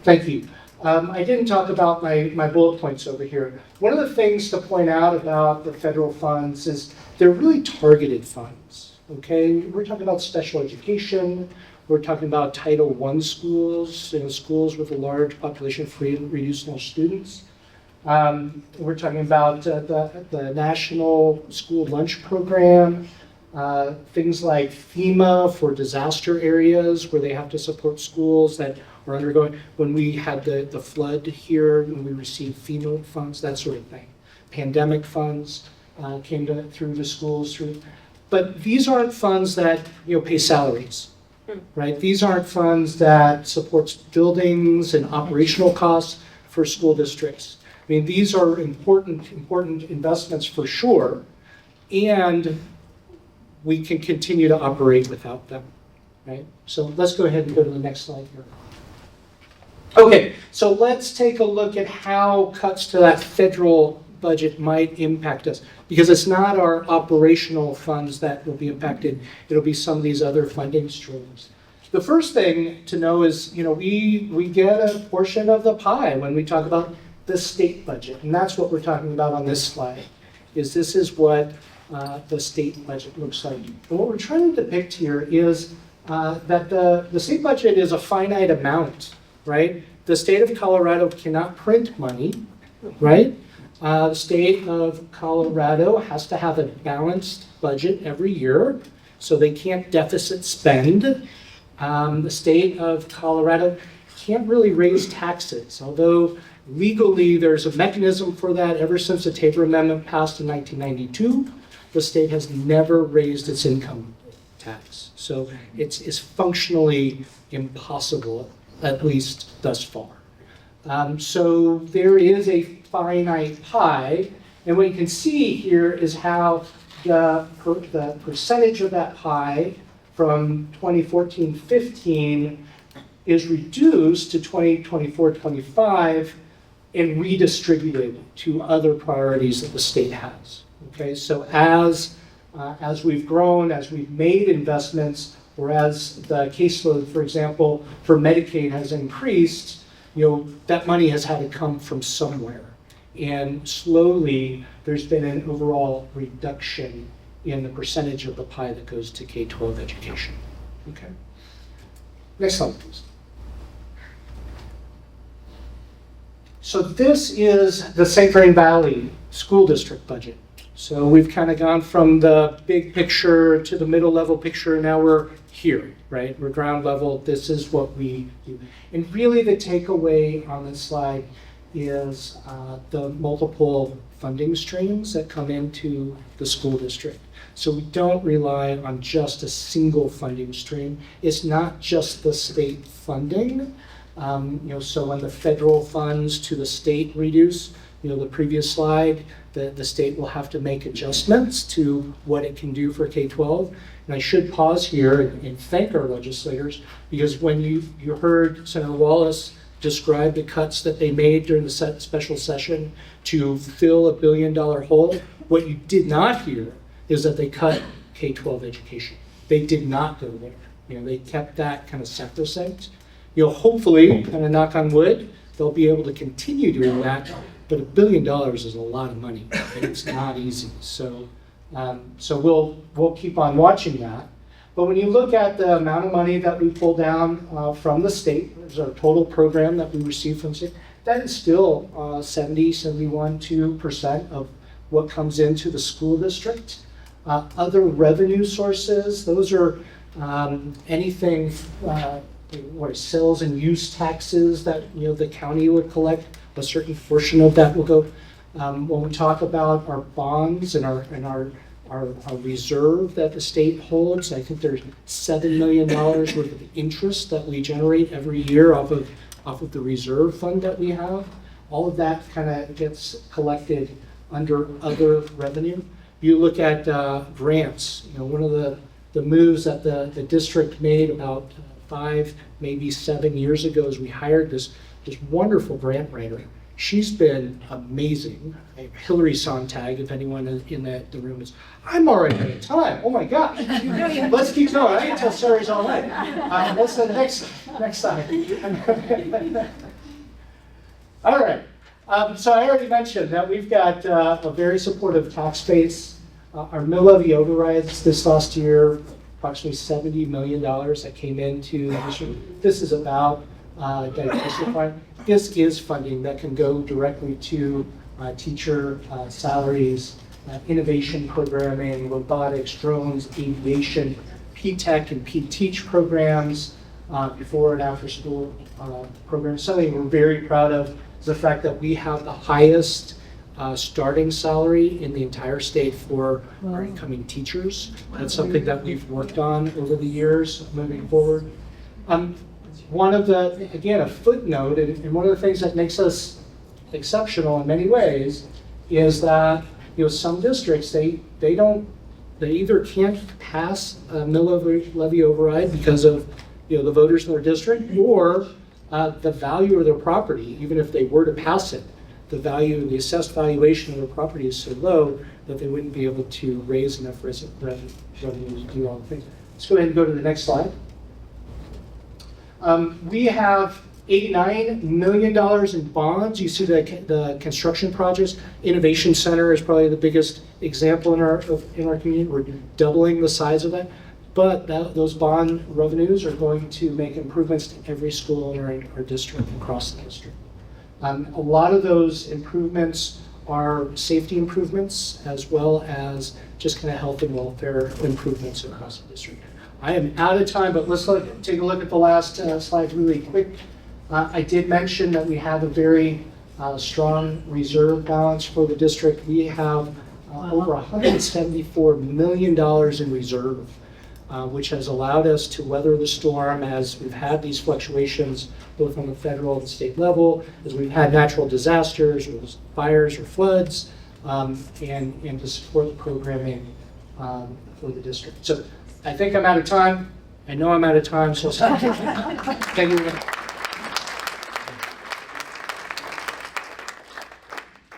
Thank you. I didn't talk about my bullet points over here. One of the things to point out about the federal funds is they're really targeted funds, okay? We're talking about special education. We're talking about Title I schools, schools with a large population of free and reduced lunch students. We're talking about the National School Lunch Program, things like FEMA for disaster areas where they have to support schools that are undergoing. When we had the flood here, when we received FEMA funds, that sort of thing. Pandemic funds came through the schools. But these aren't funds that pay salaries, right? These aren't funds that supports buildings and operational costs for school districts. I mean, these are important investments for sure, and we can continue to operate without them, right? So let's go ahead and go to the next slide here. Okay, so let's take a look at how cuts to that federal budget might impact us, because it's not our operational funds that will be impacted, it'll be some of these other funding streams. The first thing to know is, we get a portion of the pie when we talk about the state budget, and that's what we're talking about on this slide, this is what the state budget looks like. And what we're trying to depict here is that the state budget is a finite amount, right? The state of Colorado cannot print money, right? The state of Colorado has to have a balanced budget every year, so they can't deficit spend. The state of Colorado can't really raise taxes, although legally there's a mechanism for that. Ever since the Tabor Amendment passed in 1992, the state has never raised its income tax. So it's functionally impossible, at least thus far. So there is a finite pie, and what you can see here is how the percentage of that pie from 2014-15 is reduced to 2024-25 and redistributed to other priorities that the state has. Okay, so as as we've grown, as we've made investments, or as the caseload, for example, for Medicaid has increased, that money has had to come from somewhere. And slowly, there's been an overall reduction in the percentage of the pie that goes to K-12 education. Okay. Next slide, please. So this is the St. Vrain Valley School District budget. So we've kind of gone from the big picture to the middle level picture, and now we're here, right? We're ground level. This is what we do. And really the takeaway on this slide is the multiple funding streams that come into the school district. So we don't rely on just a single funding stream. It's not just the state funding. So when the federal funds to the state reduce, the previous slide, the state will have to make adjustments to what it can do for K-12. And I should pause here and thank our legislators, because when you heard Senator Wallace describe the cuts that they made during the special session to fill $1 billion hole, what you did not hear is that they cut K-12 education. They did not go there. They kept that kind of sacrosanct. Hopefully, kind of knock on wood, they'll be able to continue doing that. But $1 billion is a lot of money, and it's not easy. So we'll keep on watching that. But when you look at the amount of money that we pull down from the state, there's our total program that we receive from the state, that is still 71% of what comes into the school district. Other revenue sources, those are anything, sales and use taxes that the county would collect. A certain portion of that will go. When we talk about our bonds and our reserve that the state holds, I think there's $7 million worth of interest that we generate every year off of the reserve fund that we have. All of that kind of gets collected under other revenue. You look at grants. One of the moves that the district made about 5, maybe 7 years ago is we hired this wonderful grant writer. She's been amazing. Hillary Sontag, if anyone in the room is, I'm already out of time. Oh my gosh. Let's keep going. I can tell stories all night. What's the next slide? All right. So I already mentioned that we've got a very supportive tax base. Our mill levy overrides this last year, approximately $70 million that came into the district. This is about diversifying. This is funding that can go directly to teacher salaries, innovation programming, robotics, drones, aviation, P-Tech and P-Teach programs, before and after school programs. Something we're very proud of is the fact that we have the highest starting salary in the entire state for our incoming teachers. That's something that we've worked on over the years moving forward. One of the, again, a footnote, and one of the things that makes us exceptional in many ways is that some districts, they either can't pass a mill levy override because of the voters in their district, or the value of their property, even if they were to pass it, the assessed valuation of their property is so low that they wouldn't be able to raise enough revenue to do all the things. Let's go ahead and go to the next slide. We have $89 million in bonds. You see the construction projects. Innovation Center is probably the biggest example in our community. We're doubling the size of that. But those bond revenues are going to make improvements to every school in our district, across the district. A lot of those improvements are safety improvements, as well as just kind of health and welfare improvements across the district. I am out of time, but let's take a look at the last slide really quick. I did mention that we have a very strong reserve balance for the district. We have over $174 million in reserve, which has allowed us to weather the storm as we've had these fluctuations both on the federal and state level, as we've had natural disasters or fires or floods, and to support the programming for the district. So I think I'm out of time. I know I'm out of time, so thank you.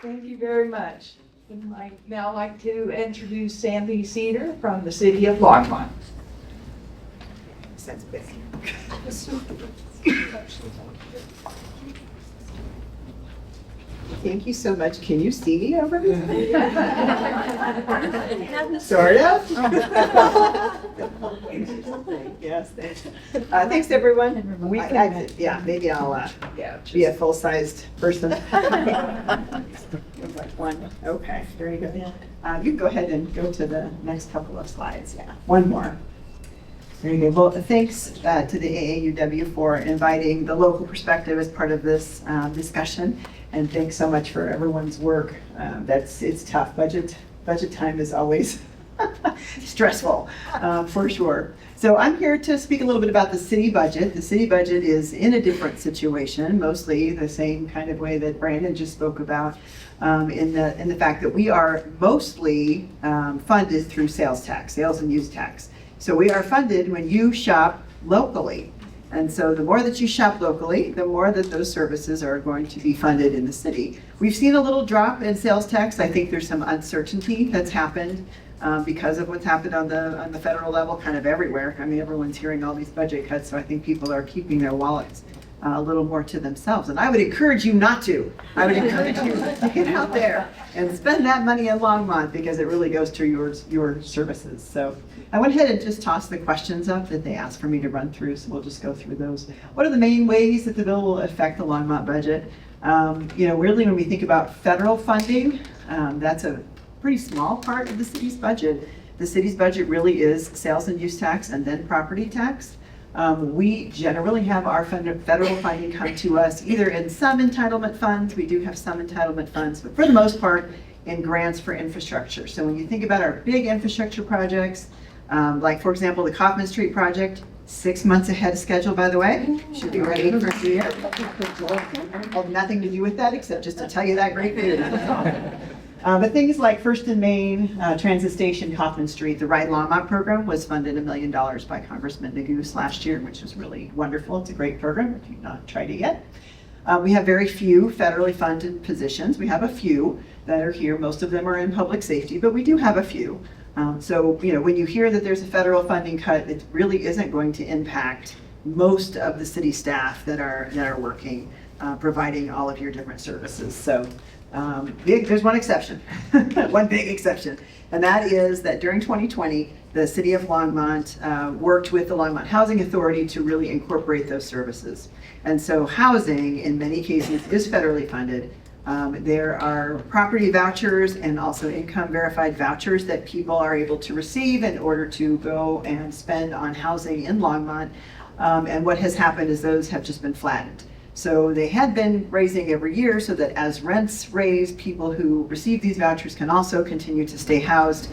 Thank you very much. And I'd now like to introduce Sandy Cedar from the city of Longmont. Sounds big. Thank you so much. Can you see me over here? Sort of. Yes, thanks. Thanks, everyone. Yeah, maybe I'll be a full-sized person. One. Okay, very good. You can go ahead and go to the next couple of slides. Yeah, one more. Very good. Well, thanks to the AAUW for inviting the local perspective as part of this discussion. And thanks so much for everyone's work. It's tough. Budget time is always stressful, for sure. So I'm here to speak a little bit about the city budget. The city budget is in a different situation, mostly the same kind of way that Brandon just spoke about, in the fact that we are mostly funded through sales and use tax. So we are funded when you shop locally. And so the more that you shop locally, the more that those services are going to be funded in the city. We've seen a little drop in sales tax. I think there's some uncertainty that's happened because of what's happened on the federal level, kind of everywhere. I mean, everyone's hearing all these budget cuts, so I think people are keeping their wallets a little more to themselves. And I would encourage you not to. I would encourage you to get out there and spend that money in Longmont because it really goes to your services. So I went ahead and just tossed the questions up that they asked for me to run through, so we'll just go through those. What are the main ways that the bill will affect the Longmont budget? Really when we think about federal funding, that's a pretty small part of the city's budget. The city's budget really is sales and use tax and then property tax. We generally have our federal funding come to us either in some entitlement funds, we do have some entitlement funds, but for the most part in grants for infrastructure. So when you think about our big infrastructure projects, like for example, the Kaufman Street project, 6 months ahead of schedule, by the way, should be ready for the year. Had nothing to do with that except just to tell you that great news. But things like First and Main, Transit Station, Kaufman Street, the Ride Longmont program was funded $1 million by Congressman Neguse last year, which was really wonderful. It's a great program if you've not tried it yet. We have very few federally funded positions. We have a few that are here. Most of them are in public safety, but we do have a few. So when you hear that there's a federal funding cut, it really isn't going to impact most of the city staff that are working, providing all of your different services. So there's one exception, one big exception, and that is that during 2020, the city of Longmont worked with the Longmont Housing Authority to really incorporate those services. And so housing, in many cases, is federally funded. There are property vouchers and also income verified vouchers that people are able to receive in order to go and spend on housing in Longmont. And what has happened is those have just been flattened. So they had been raising every year so that as rents raise, people who receive these vouchers can also continue to stay housed.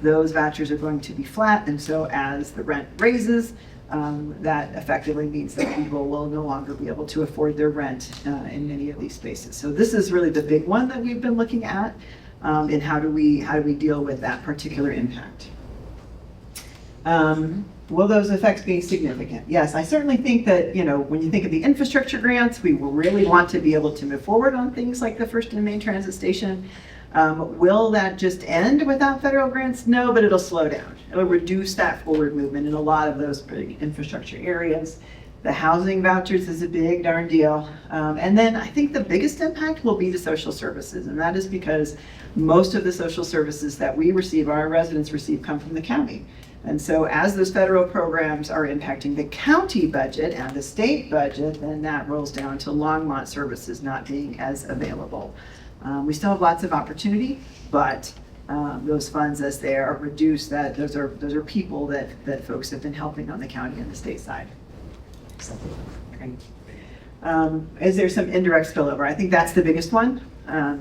Those vouchers are going to be flat, and so as the rent raises, that effectively means that people will no longer be able to afford their rent in many of these spaces. So this is really the big one that we've been looking at, and how do we deal with that particular impact. Will those effects be significant? Yes, I certainly think that, when you think of the infrastructure grants, we will really want to be able to move forward on things like the First and Main Transit Station. Will that just end without federal grants? No, but it'll slow down. It'll reduce that forward movement in a lot of those big infrastructure areas. The housing vouchers is a big darn deal. And then I think the biggest impact will be the social services, and that is because most of the social services that we receive, our residents receive, come from the county. And so as those federal programs are impacting the county budget and the state budget, then that rolls down to Longmont services not being as available. We still have lots of opportunity, but those funds, as they are reduced, those are people that folks have been helping on the county and the state side. Is there some indirect spillover? I think that's the biggest one,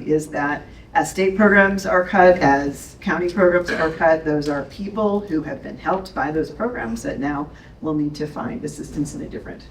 is that as state programs are cut, as county programs are cut, those are people who have been helped by those programs that now will need to find assistance in a different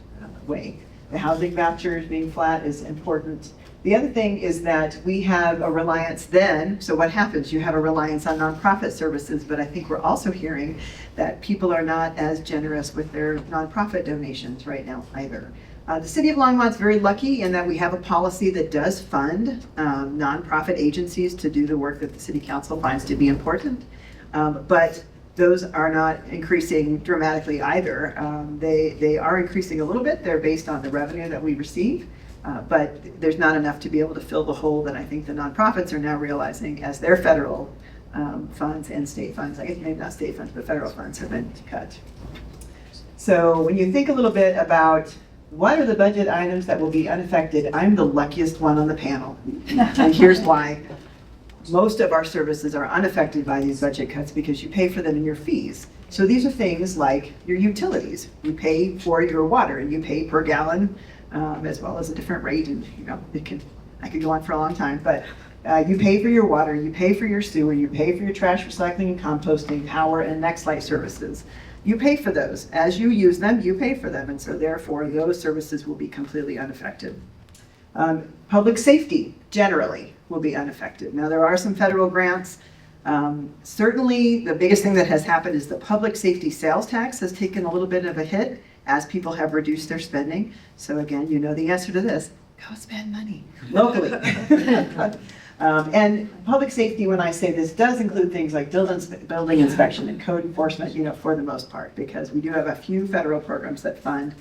way. The housing vouchers being flat is important. The other thing is that we have a reliance then, so what happens? You have a reliance on nonprofit services, but I think we're also hearing that people are not as generous with their nonprofit donations right now either. The city of Longmont's very lucky in that we have a policy that does fund nonprofit agencies to do the work that the city council finds to be important. But those are not increasing dramatically either. They are increasing a little bit. They're based on the revenue that we receive. But there's not enough to be able to fill the hole that I think the nonprofits are now realizing as their federal funds and state funds, I guess maybe not state funds, but federal funds have been cut. So when you think a little bit about what are the budget items that will be unaffected, I'm the luckiest one on the panel. And here's why. Most of our services are unaffected by these budget cuts because you pay for them in your fees. So these are things like your utilities. You pay for your water and you pay per gallon as well as a different rate. And I could go on for a long time, but you pay for your water, you pay for your sewer, you pay for your trash recycling and composting, power and next light services. You pay for those. As you use them, you pay for them. And so therefore, those services will be completely unaffected. Public safety, generally, will be unaffected. Now, there are some federal grants. Certainly, the biggest thing that has happened is the public safety sales tax has taken a little bit of a hit as people have reduced their spending. So again, you know the answer to this. Go spend money locally. And public safety, when I say this, does include things like building inspection and code enforcement, for the most part, because we do have a few federal programs that fund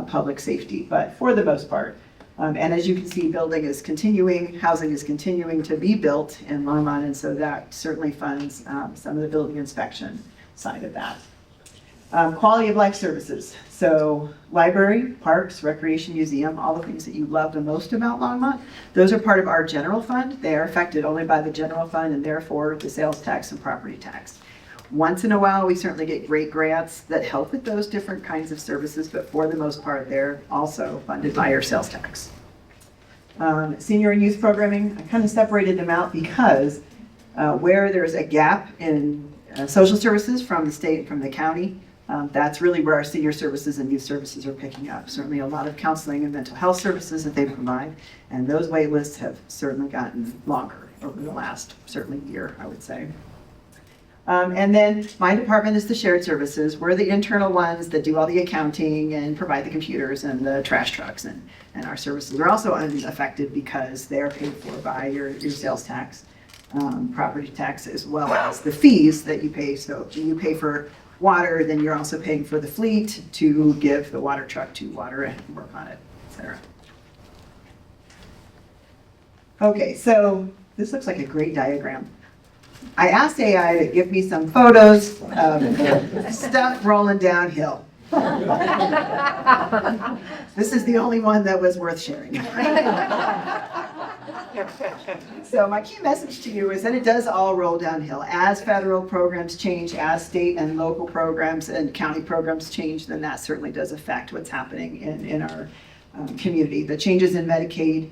public safety, but for the most part. And as you can see, building is continuing, housing is continuing to be built in Longmont, and so that certainly funds some of the building inspection side of that. Quality of life services. So library, parks, recreation, museum, all the things that you love the most about Longmont, those are part of our general fund. They are affected only by the general fund and therefore the sales tax and property tax. Once in a while, we certainly get great grants that help with those different kinds of services, but for the most part, they're also funded by your sales tax. Senior and youth programming, I kind of separated them out because where there's a gap in social services from the state and from the county, that's really where our senior services and youth services are picking up. Certainly a lot of counseling and mental health services that they provide, and those wait lists have certainly gotten longer over the last, certainly year, I would say. And then my department is the shared services. We're the internal ones that do all the accounting and provide the computers and the trash trucks, and our services are also unaffected because they are paid for by your sales tax, property tax, as well as the fees that you pay. So if you pay for water, then you're also paying for the fleet to give the water truck to water and work on it, etc. Okay, so this looks like a great diagram. I asked AI to give me some photos of stuff rolling downhill. This is the only one that was worth sharing. So my key message to you is that it does all roll downhill. As federal programs change, as state and local programs and county programs change, then that certainly does affect what's happening in our community. The changes in Medicaid,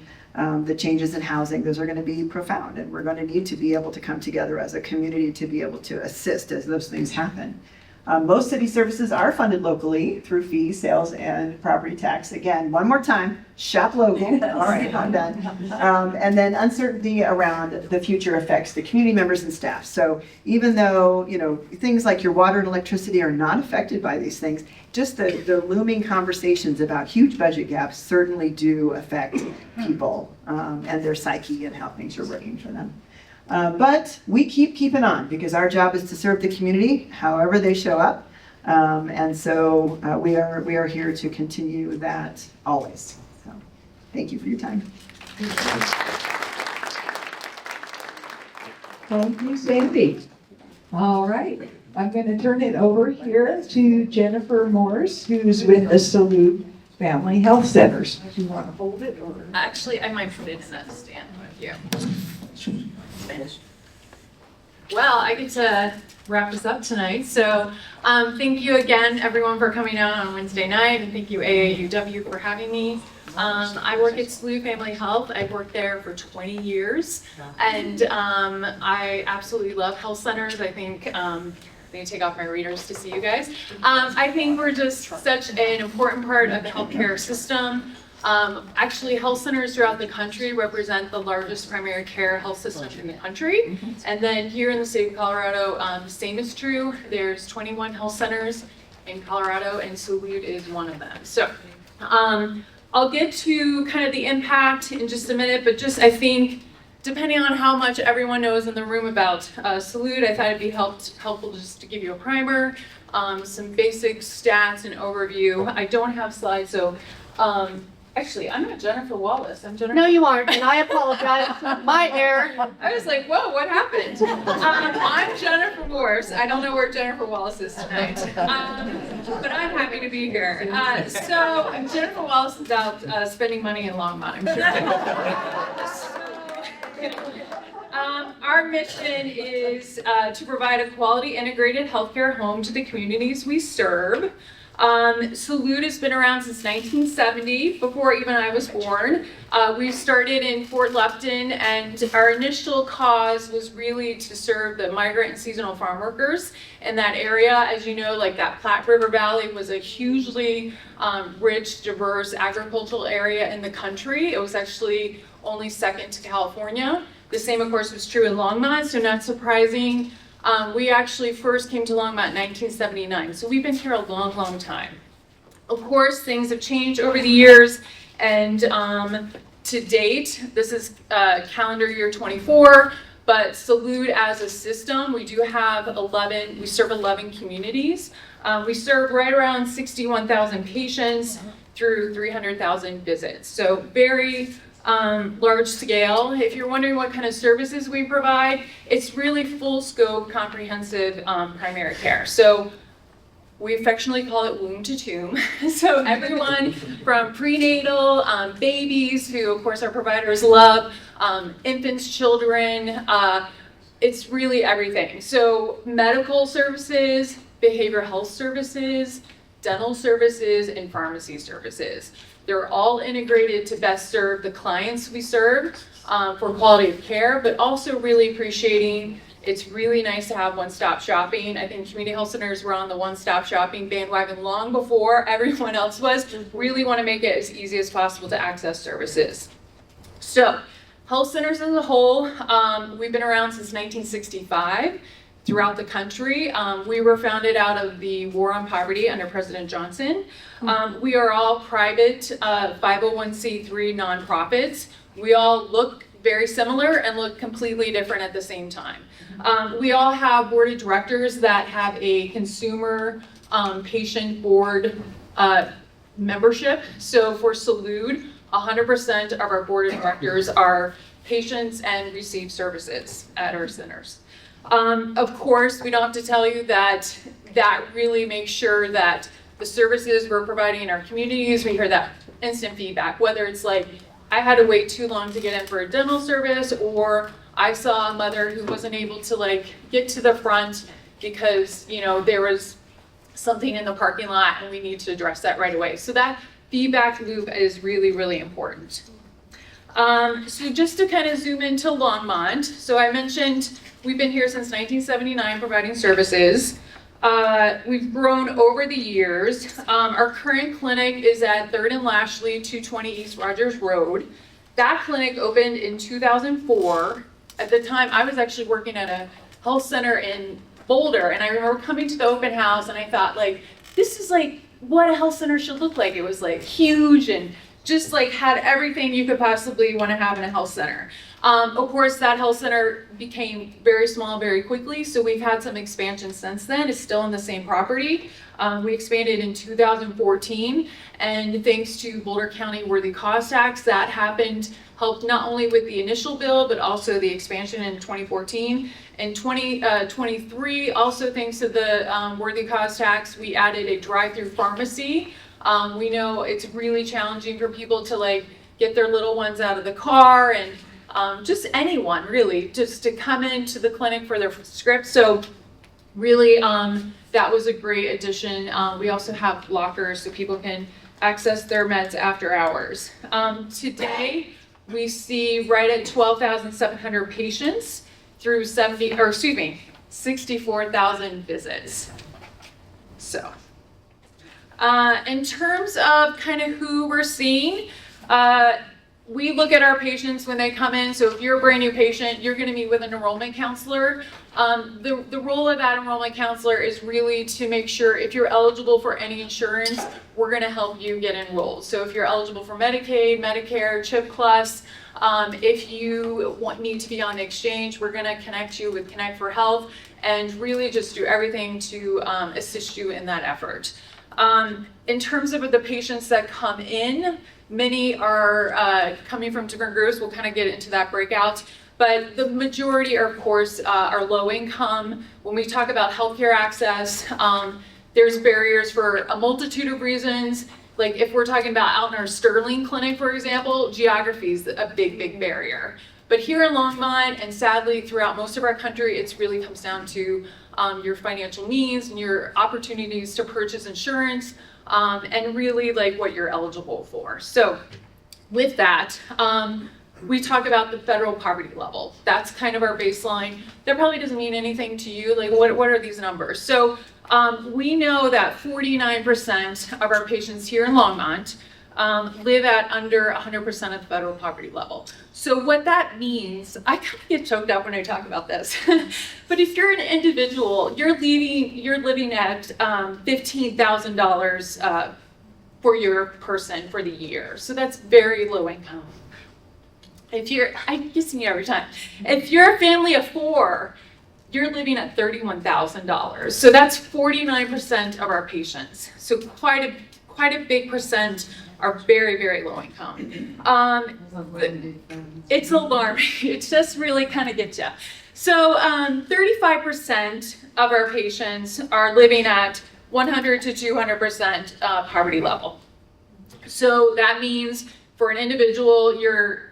the changes in housing, those are going to be profound, and we're going to need to be able to come together as a community to be able to assist as those things happen. Most city services are funded locally through fees, sales, and property tax. Again, one more time, shop local. All right, I'm done. And then uncertainty around the future affects the community members and staff. So even though, things like your water and electricity are not affected by these things, just the looming conversations about huge budget gaps certainly do affect people and their psyche and how things are working for them. But we keeping on because our job is to serve the community however they show up. And so we are here to continue that always. So thank you for your time. Thank you, Sandy. All right, I'm going to turn it over here to Jennifer Morse, who's with the Salute Family Health Centers. Do you want to hold it or? Actually, I might put it in that stand with you. Well, I get to wrap this up tonight. So thank you again, everyone, for coming out on Wednesday night, and thank you, AAUW, for having me. I work at Salute Family Health. I've worked there for 20 years, and I absolutely love health centers. I think I'm going to take off my readers to see you guys. I think we're just such an important part of the healthcare system. Actually, health centers throughout the country represent the largest primary care health system in the country. And then here in the state of Colorado, the same is true. There's 21 health centers in Colorado, and Salute is one of them. So I'll get to kind of the impact in just a minute, but just I think depending on how much everyone knows in the room about Salute, I thought it'd be helpful just to give you a primer, some basic stats and overview. I don't have slides, so actually, I'm not Jennifer Wallace. I'm Jennifer. No, you aren't, and I apologize. My error. I was like, whoa, what happened? I'm Jennifer Morse. I don't know where Jennifer Wallace is tonight, but I'm happy to be here. So Jennifer Wallace is out spending money in Longmont, I'm sure. Our mission is to provide a quality integrated healthcare home to the communities we serve. Salute has been around since 1970, before even I was born. We started in Fort Lupton, and our initial cause was really to serve the migrant and seasonal farm workers in that area. As you know, like that Platte River Valley was a hugely rich, diverse agricultural area in the country. It was actually only second to California. The same, of course, was true in Longmont, so not surprising. We actually first came to Longmont in 1979, so we've been here a long, long time. Of course, things have changed over the years, and to date, this is calendar year 24, but Salute as a system, we do have we serve 11 communities. We serve right around 61,000 patients through 300,000 visits, so very large scale. If you're wondering what kind of services we provide, it's really full scope, comprehensive primary care. So we affectionately call it womb to tomb. So everyone from prenatal, babies, who of course our providers love, infants, children, it's really everything. So medical services, behavioral health services, dental services, and pharmacy services. They're all integrated to best serve the clients we serve for quality of care, but also really appreciating it's really nice to have one-stop shopping. I think community health centers were on the one-stop shopping bandwagon long before everyone else was. Really want to make it as easy as possible to access services. So, health centers as a whole, we've been around since 1965. Throughout the country. We were founded out of the war on poverty under President Johnson. We are all private 501c3 nonprofits. We all look very similar and look completely different at the same time. We all have board of directors that have a consumer patient board membership. So for Salute, 100% of our board of directors are patients and receive services at our centers. Of course, we don't have to tell you that really makes sure that the services we're providing in our communities, we hear that instant feedback, whether it's like, I had to wait too long to get in for a dental service, or I saw a mother who wasn't able to get to the front because, there was something in the parking lot and we need to address that right away. So that feedback loop is really, really important. So just to kind of zoom into Longmont, so I mentioned we've been here since 1979 providing services. We've grown over the years. Our current clinic is at 3rd and Lashley, 220 East Rogers Road. That clinic opened in 2004. At the time, I was actually working at a health center in Boulder, and I remember coming to the open house, and I thought, this is what a health center should look like. It was huge and just had everything you could possibly want to have in a health center. Of course, that health center became very small very quickly, so we've had some expansion since then. It's still in the same property. We expanded in 2014, and thanks to Boulder County Worthy Cause Tax, that helped not only with the initial build, but also the expansion in 2014. In 2023, also thanks to the Worthy Cause Tax, we added a drive-through pharmacy. We know it's really challenging for people to get their little ones out of the car, and just anyone really, just to come into the clinic for their scripts. So really, that was a great addition. We also have lockers so people can access their meds after hours. Today, we see right at 12,700 patients through 64,000 visits. So, in terms of kind of who we're seeing, we look at our patients when they come in. So if you're a brand new patient, you're going to meet with an enrollment counselor. The role of that enrollment counselor is really to make sure if you're eligible for any insurance, we're going to help you get enrolled. So if you're eligible for Medicaid, Medicare, CHIP Plus, if you need to be on the exchange, we're going to connect you with Connect for Health and really just do everything to assist you in that effort. In terms of the patients that come in, many are coming from different groups. We'll kind of get into that breakout. But the majority, are, of course, are low income. When we talk about healthcare access, there's barriers for a multitude of reasons. Like if we're talking about out in our Sterling clinic, for example, geography is a big, big barrier. But here in Longmont, and sadly throughout most of our country, it really comes down to your financial needs and your opportunities to purchase insurance, and really like what you're eligible for. So with that, we talk about the federal poverty level. That's kind of our baseline. That probably doesn't mean anything to you. Like what are these numbers? So we know that 49% of our patients here in Longmont live at under 100% of the federal poverty level. So what that means, I kind of get choked up when I talk about this, but if you're an individual, you're living at $15,000 for your person for the year. So that's very low income. I get me every time. If you're a family of 4, you're living at $31,000. So that's 49% of our patients. So quite a big percent are very, very low income. It's alarming. It just really kind of gets you. So 35% of our patients are living at 100 to 200% poverty level. So that means for an individual,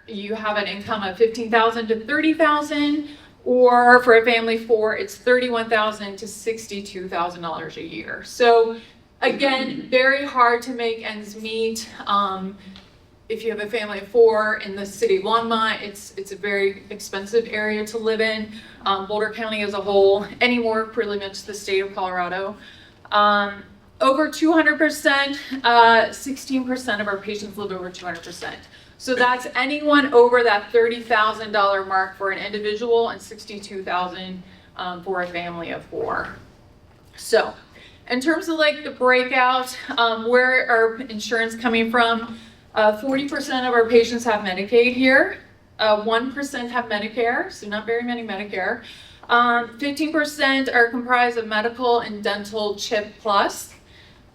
you have an income of $15,000 to $30,000, or for a family of 4, it's $31,000 to $62,000 a year. So again, very hard to make ends meet. If you have a family of 4 in the city of Longmont, it's a very expensive area to live in. Boulder County as a whole, anymore pretty much the state of Colorado. Over 200%, 16% of our patients live over 200%. So that's anyone over that $30,000 mark for an individual and $62,000 for a family of 4. So in terms of like the breakout, where are insurance coming from? 40% of our patients have Medicaid here. 1% have Medicare, so not very many Medicare. 15% are comprised of medical and dental CHIP plus.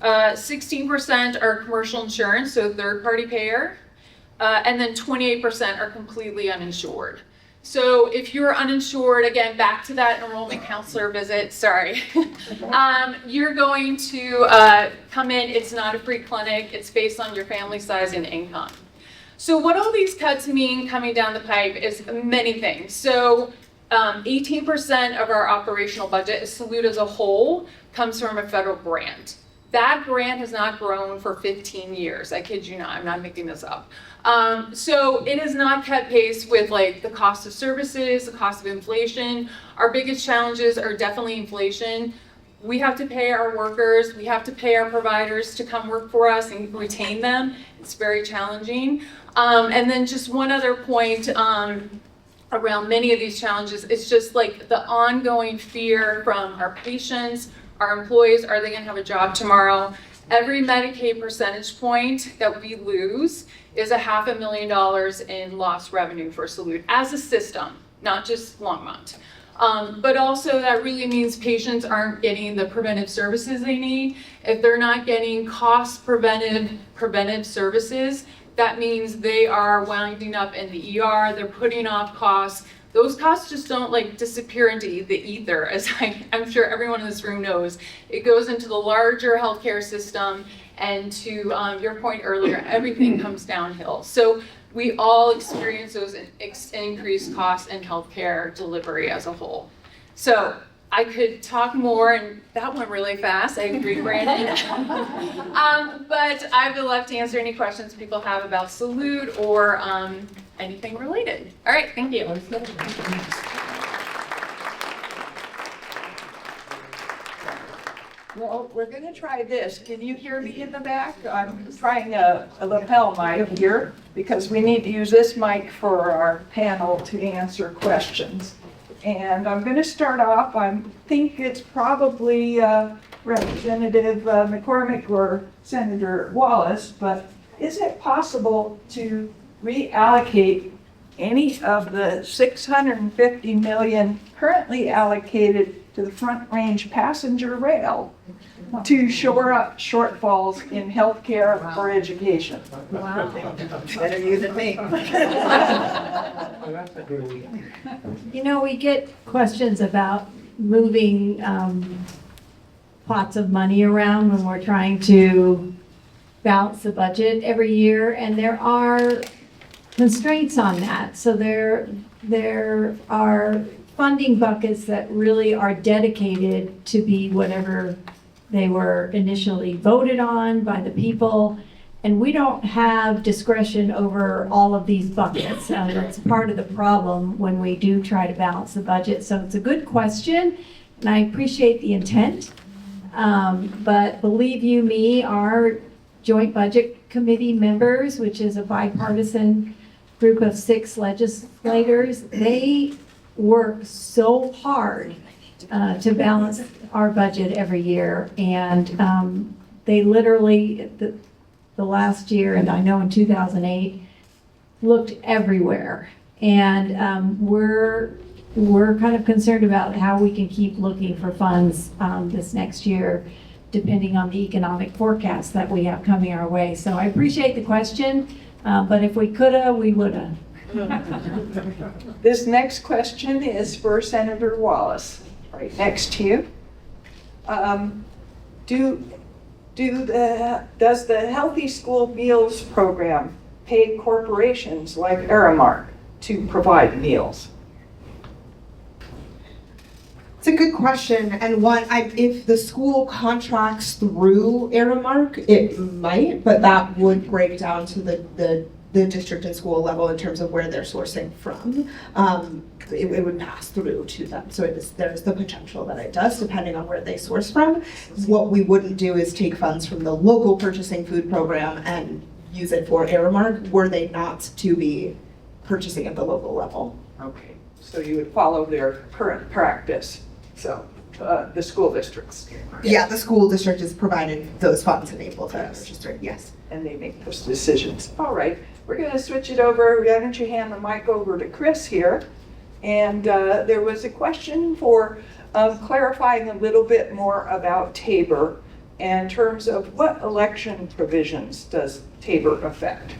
16% are commercial insurance, so third-party payer. And then 28% are completely uninsured. So if you're uninsured, again, back to that enrollment counselor visit, sorry, you're going to come in. It's not a free clinic. It's based on your family size and income. So what all these cuts mean coming down the pipe is many things. So 18% of our operational budget, Salute as a whole, comes from a federal grant. That grant has not grown for 15 years. I kid you not, I'm not making this up. So it has not kept pace with like the cost of services, the cost of inflation. Our biggest challenges are definitely inflation. We have to pay our workers, we have to pay our providers to come work for us and retain them. It's very challenging. And then just one other point around many of these challenges, it's just like the ongoing fear from our patients, our employees, are they gonna have a job tomorrow? Every Medicaid percentage point that we lose is $500,000 in lost revenue for Salute as a system, not just Longmont. But also that really means patients aren't getting the preventive services they need. If they're not getting cost preventive services, that means they are winding up in the ER, they're putting off costs. Those costs just don't like disappear into the ether, as I'm sure everyone in this room knows. It goes into the larger healthcare system, and to your point earlier, everything comes downhill. So we all experience those increased costs in healthcare delivery as a whole. So I could talk more, and that went really fast. I agree, Brandon. But I would love to answer any questions people have about Salute or anything related. All right, thank you. Well, we're going to try this. Can you hear me in the back? I'm trying a lapel mic here because we need to use this mic for our panel to answer questions. And I'm going to start off. I think it's probably Representative McCormick or Senator Wallace, but is it possible to reallocate any of the $650 million currently allocated to the Front Range passenger rail to shore up shortfalls in healthcare or education? Wow. Better you than me. You know, we get questions about moving pots of money around when we're trying to balance the budget every year, and there are constraints on that. So there are funding buckets that really are dedicated to be whatever they were initially voted on by the people. And we don't have discretion over all of these buckets. That's part of the problem when we do try to balance the budget. So it's a good question, and I appreciate the intent. But believe you me, our Joint Budget Committee members, which is a bipartisan group of 6 legislators, they work so hard to balance our budget every year. And they literally, the last year, and I know in 2008, looked everywhere. And we're kind of concerned about how we can keep looking for funds this next year, depending on the economic forecast that we have coming our way. So I appreciate the question, but if we coulda, we woulda. This next question is for Senator Wallace, right next to you. Does the Healthy School Meals Program pay corporations like Aramark to provide meals? It's a good question, and one, if the school contracts through Aramark, it might, but that would break down to the district and school level in terms of where they're sourcing from. It would pass through to them, so there's the potential that it does, depending on where they source from. What we wouldn't do is take funds from the local purchasing food program and use it for Aramark, were they not to be purchasing at the local level. Okay, so you would follow their current practice, so the school districts. Yeah, the school district is provided those funds and able to register, yes. And they make those decisions. All right, we're going to switch it over. Why don't you hand the mic over to Chris here? And there was a question for clarifying a little bit more about Tabor in terms of what election provisions does Tabor affect?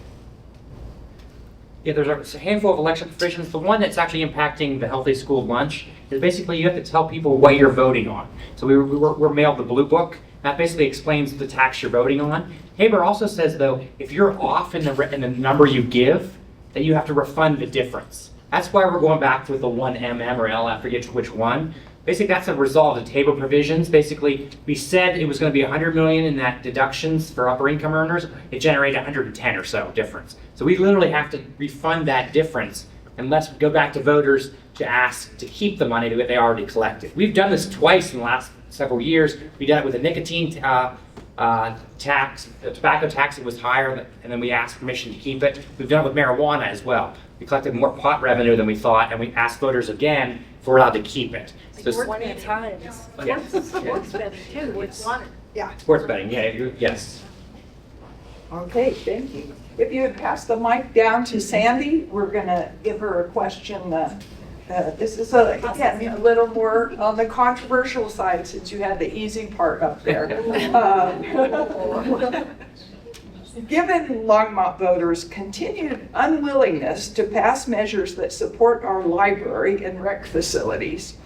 Yeah, there's a handful of election provisions. The one that's actually impacting the healthy school lunch is basically you have to tell people what you're voting on. So we're mailed the blue book. That basically explains the tax you're voting on. Tabor also says, though, if you're off in the number you give, that you have to refund the difference. That's why we're going back with the 1MM or L, I forget which one. Basically, that's a result of Tabor provisions. Basically, we said it was going to be $100 million in that deductions for upper income earners. It generated 110 or so difference. So we literally have to refund that difference unless we go back to voters to ask to keep the money that they already collected. We've done this twice in the last several years. We did it with a nicotine tax, the tobacco tax that was higher, and then we asked permission to keep it. We've done it with marijuana as well. We collected more pot revenue than we thought, and we asked voters again if we're allowed to keep it. So, 20 times. yeah. Sports betting too, with water. Sports betting, yes. Okay, thank you. If you would pass the mic down to Sandy, we're going to give her a question. This is again a little more on the controversial side since you had the easy part up there. Given Longmont voters' continued unwillingness to pass measures that support our library and rec facilities,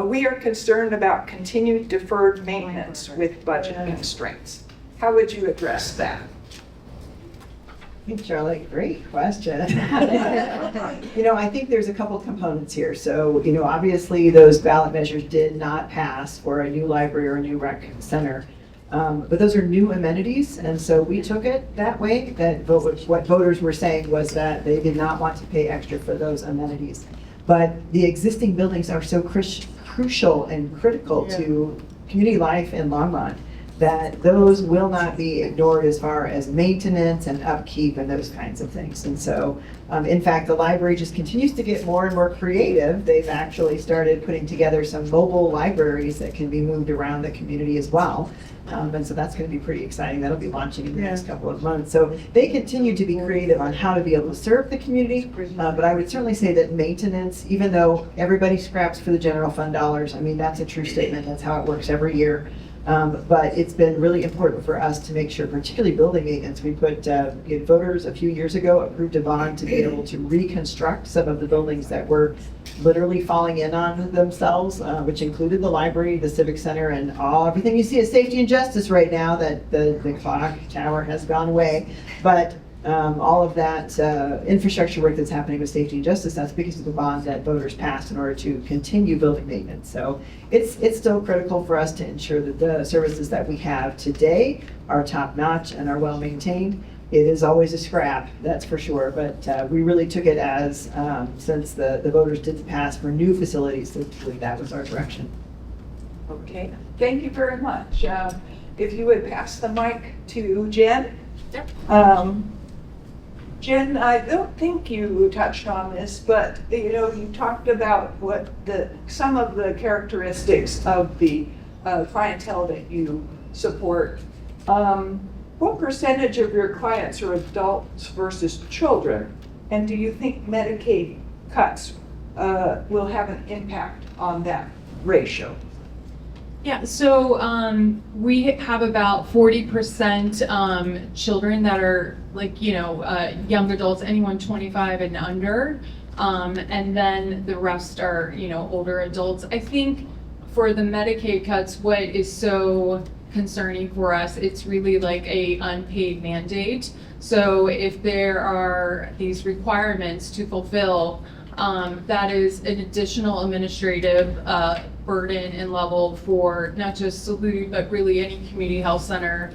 we are concerned about continued deferred maintenance with budget constraints. How would you address that? Charlie, great question. I think there's a couple components here. So, obviously those ballot measures did not pass for a new library or a new rec center. But those are new amenities, and so we took it that way, that what voters were saying was that they did not want to pay extra for those amenities. But the existing buildings are so crucial and critical to community life in Longmont, that those will not be ignored as far as maintenance and upkeep and those kinds of things. And so, in fact, the library just continues to get more and more creative. They've actually started putting together some mobile libraries that can be moved around the community as well. And so that's going to be pretty exciting. That'll be launching in the next couple of months. So they continue to be creative on how to be able to serve the community. But I would certainly say that maintenance, even though everybody scraps for the general fund dollars, I mean, that's a true statement. That's how it works every year. But it's been really important for us to make sure, particularly building maintenance, we put, voters a few years ago approved a bond to be able to reconstruct some of the buildings that were literally falling in on themselves, which included the library, the civic center, and everything you see as safety and justice right now, that the clock tower has gone away. But all of that infrastructure work that's happening with safety and justice, that's because of the bond that voters passed in order to continue building maintenance. So it's still critical for us to ensure that the services that we have today are top notch and are well maintained. It is always a scrap, that's for sure, but we really took it as, since the voters didn't pass for new facilities, that was our direction. Okay, thank you very much. If you would pass the mic to Jen. Yep. Jen, I don't think you touched on this, but you talked about some of the characteristics of the clientele that you support. What percentage of your clients are adults versus children? And do you think Medicaid cuts will have an impact on that ratio? Yeah, so we have about 40% children that are young adults, anyone 25 and under, and then the rest are, older adults. I think for the Medicaid cuts, what is so concerning for us, it's really like a unpaid mandate. So if there are these requirements to fulfill, that is an additional administrative burden and level for not just Salute, but really any community health center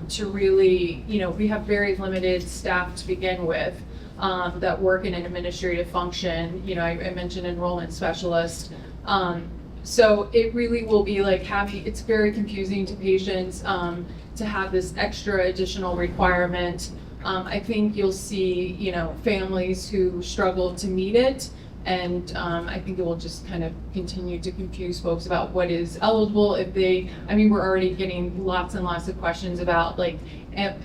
to really, we have very limited staff to begin with that work in an administrative function. I mentioned enrollment specialist. So it really will be like it's very confusing to patients to have this extra additional requirement. I think you'll see, families who struggle to meet it. And I think it will just kind of continue to confuse folks about what is eligible we're already getting lots and lots of questions about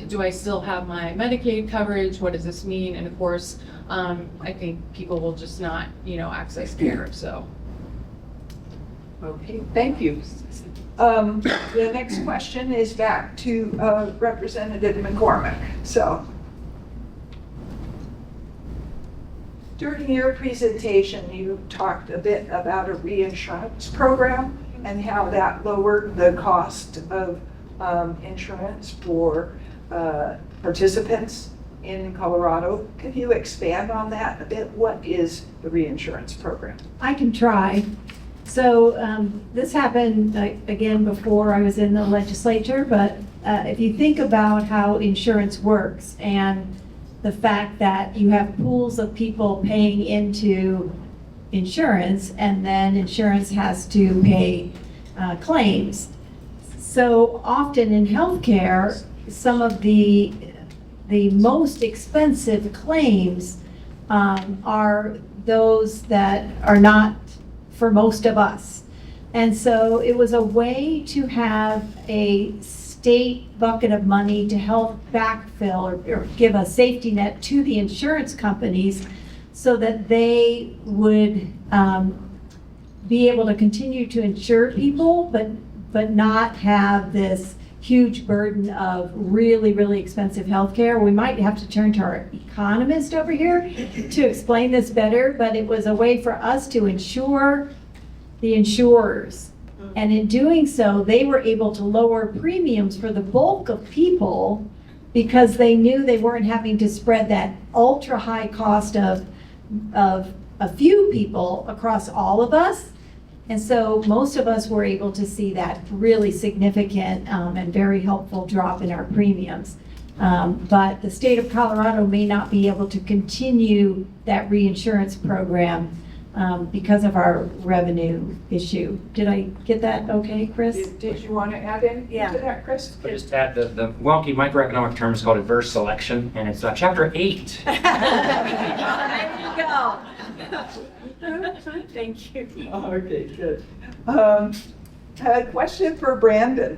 do I still have my Medicaid coverage? What does this mean? And of course, I think people will just not, access care, so. Okay, thank you. The next question is back to Representative McCormick. So, during your presentation, you talked a bit about a reinsurance program and how that lowered the cost of insurance for participants in Colorado. Can you expand on that a bit? What is the reinsurance program? I can try. So this happened again before I was in the legislature, but if you think about how insurance works and the fact that you have pools of people paying into insurance and then insurance has to pay claims. So often in healthcare, some of the most expensive claims are those that are not for most of us. And so it was a way to have a state bucket of money to help backfill or give a safety net to the insurance companies so that they would be able to continue to insure people, but not have this huge burden of really, really expensive health care. We might have to turn to our economist over here to explain this better, but it was a way for us to insure the insurers. And in doing so, they were able to lower premiums for the bulk of people because they knew they weren't having to spread that ultra high cost of a few people across all of us. And so most of us were able to see that really significant and very helpful drop in our premiums. But the state of Colorado may not be able to continue that reinsurance program because of our revenue issue. Did I get that okay, Chris? Did you want to add anything Yeah. to that, Chris? But just to add, the wonky microeconomic term is called adverse selection, and it's chapter 8. There you go. Thank you. Okay, good. A question for Brandon.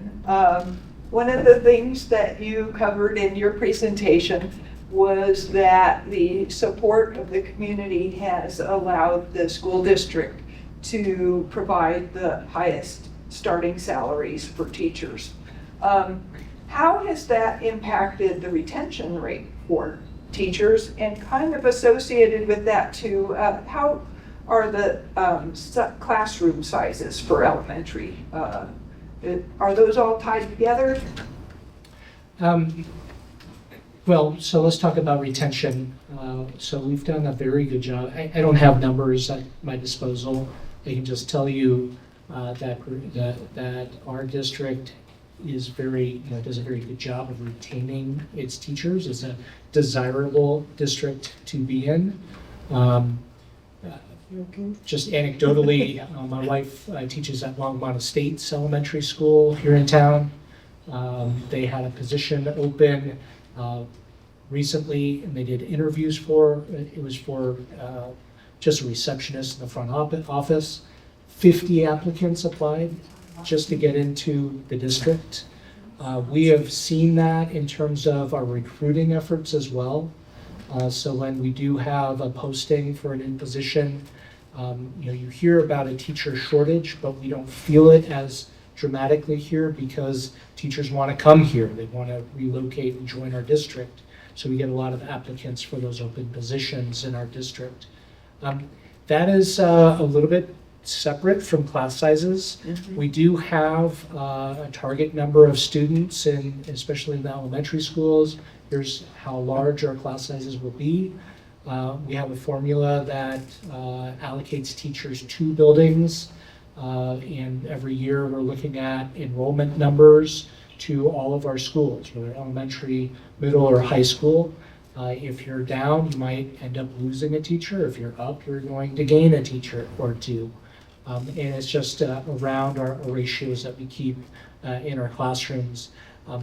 One of the things that you covered in your presentation was that the support of the community has allowed the school district to provide the highest starting salaries for teachers. How has that impacted the retention rate for teachers? And kind of associated with that too, how are the classroom sizes for elementary? Are those all tied together? Well, so let's talk about retention. So we've done a very good job. I don't have numbers at my disposal. I can just tell you that our district is does a very good job of retaining its teachers. It's a desirable district to be in. Just anecdotally, my wife teaches at Longmont Estates Elementary School here in town. They had a position open recently, and they did interviews for just a receptionist in the front office. 50 applicants applied just to get into the district. We have seen that in terms of our recruiting efforts as well. So when we do have a posting for an in position, you hear about a teacher shortage, but we don't feel it as dramatically here because teachers want to come here. They want to relocate and join our district. So we get a lot of applicants for those open positions in our district. That is a little bit separate from class sizes. We do have a target number of students, especially in the elementary schools. Here's how large our class sizes will be. We have a formula that allocates teachers to buildings, and every year we're looking at enrollment numbers to all of our schools, whether elementary, middle, or high school. If you're down, you might end up losing a teacher. If you're up, you're going to gain a teacher or two. And it's just around our ratios that we keep in our classrooms.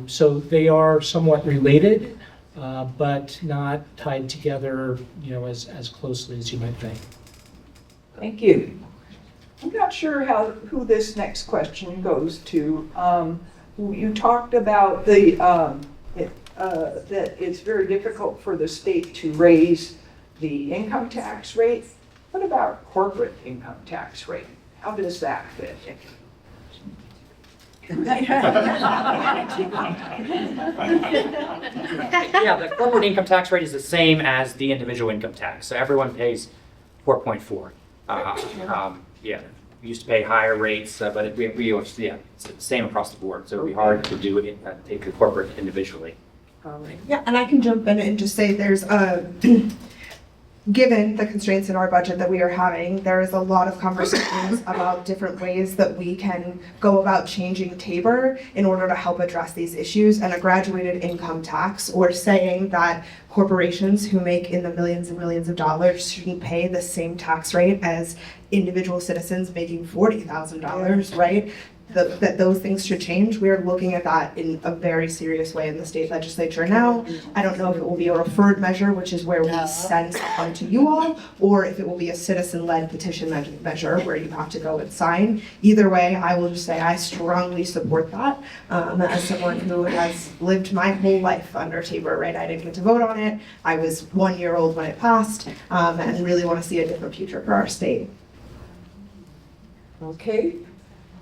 So they are somewhat related, but not tied together, as closely as you might think. Thank you. I'm not sure who this next question goes to. You talked about that it's very difficult for the state to raise the income tax rate. What about corporate income tax rate? How does that fit? Yeah, the corporate income tax rate is the same as the individual income tax. So everyone pays 4.4. Yeah, we used to pay higher rates, but it's the same across the board. So it'd be hard to do it, take the corporate individually. Yeah, and I can jump in and just say there's given the constraints in our budget that we are having, there is a lot of conversations about different ways that we can go about changing Tabor in order to help address these issues. And a graduated income tax, or saying that corporations who make in the millions and millions of dollars shouldn't pay the same tax rate as individual citizens making $40,000, right? That those things should change. We're looking at that in a very serious way in the state legislature now. I don't know if it will be a referred measure, which is where we send someone to you all, or if it will be a citizen-led petition measure where you have to go and sign. Either way, I will just say I strongly support that as someone who has lived my whole life under Tabor, right? I didn't get to vote on it. I was 1 year old when it passed, and really want to see a different future for our state. Okay.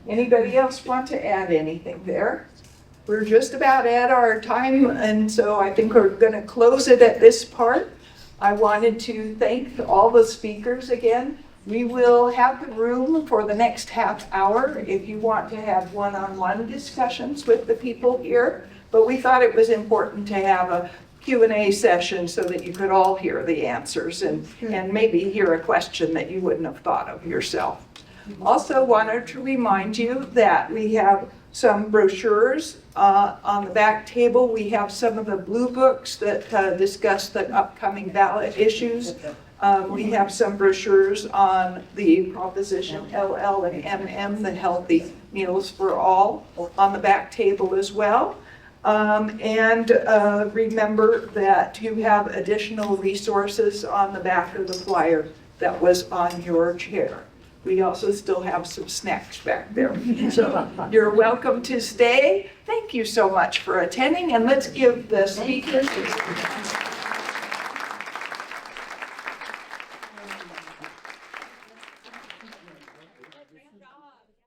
Anybody else want to add anything there? We're just about at our time, and so I think we're going to close it at this part. I wanted to thank all the speakers again. We will have the room for the next half hour if you want to have one-on-one discussions with the people here, but we thought it was important to have a Q&A session so that you could all hear the answers and maybe hear a question that you wouldn't have thought of yourself. Also wanted to remind you that we have some brochures on the back table. We have some of the blue books that discuss the upcoming ballot issues. We have some brochures on the Proposition LL and MM, the Healthy Meals for All, on the back table as well. Remember that you have additional resources on the back of the flyer that was on your chair. We also still have some snacks back there. So you're welcome to stay. Thank you so much for attending, and let's give the speakers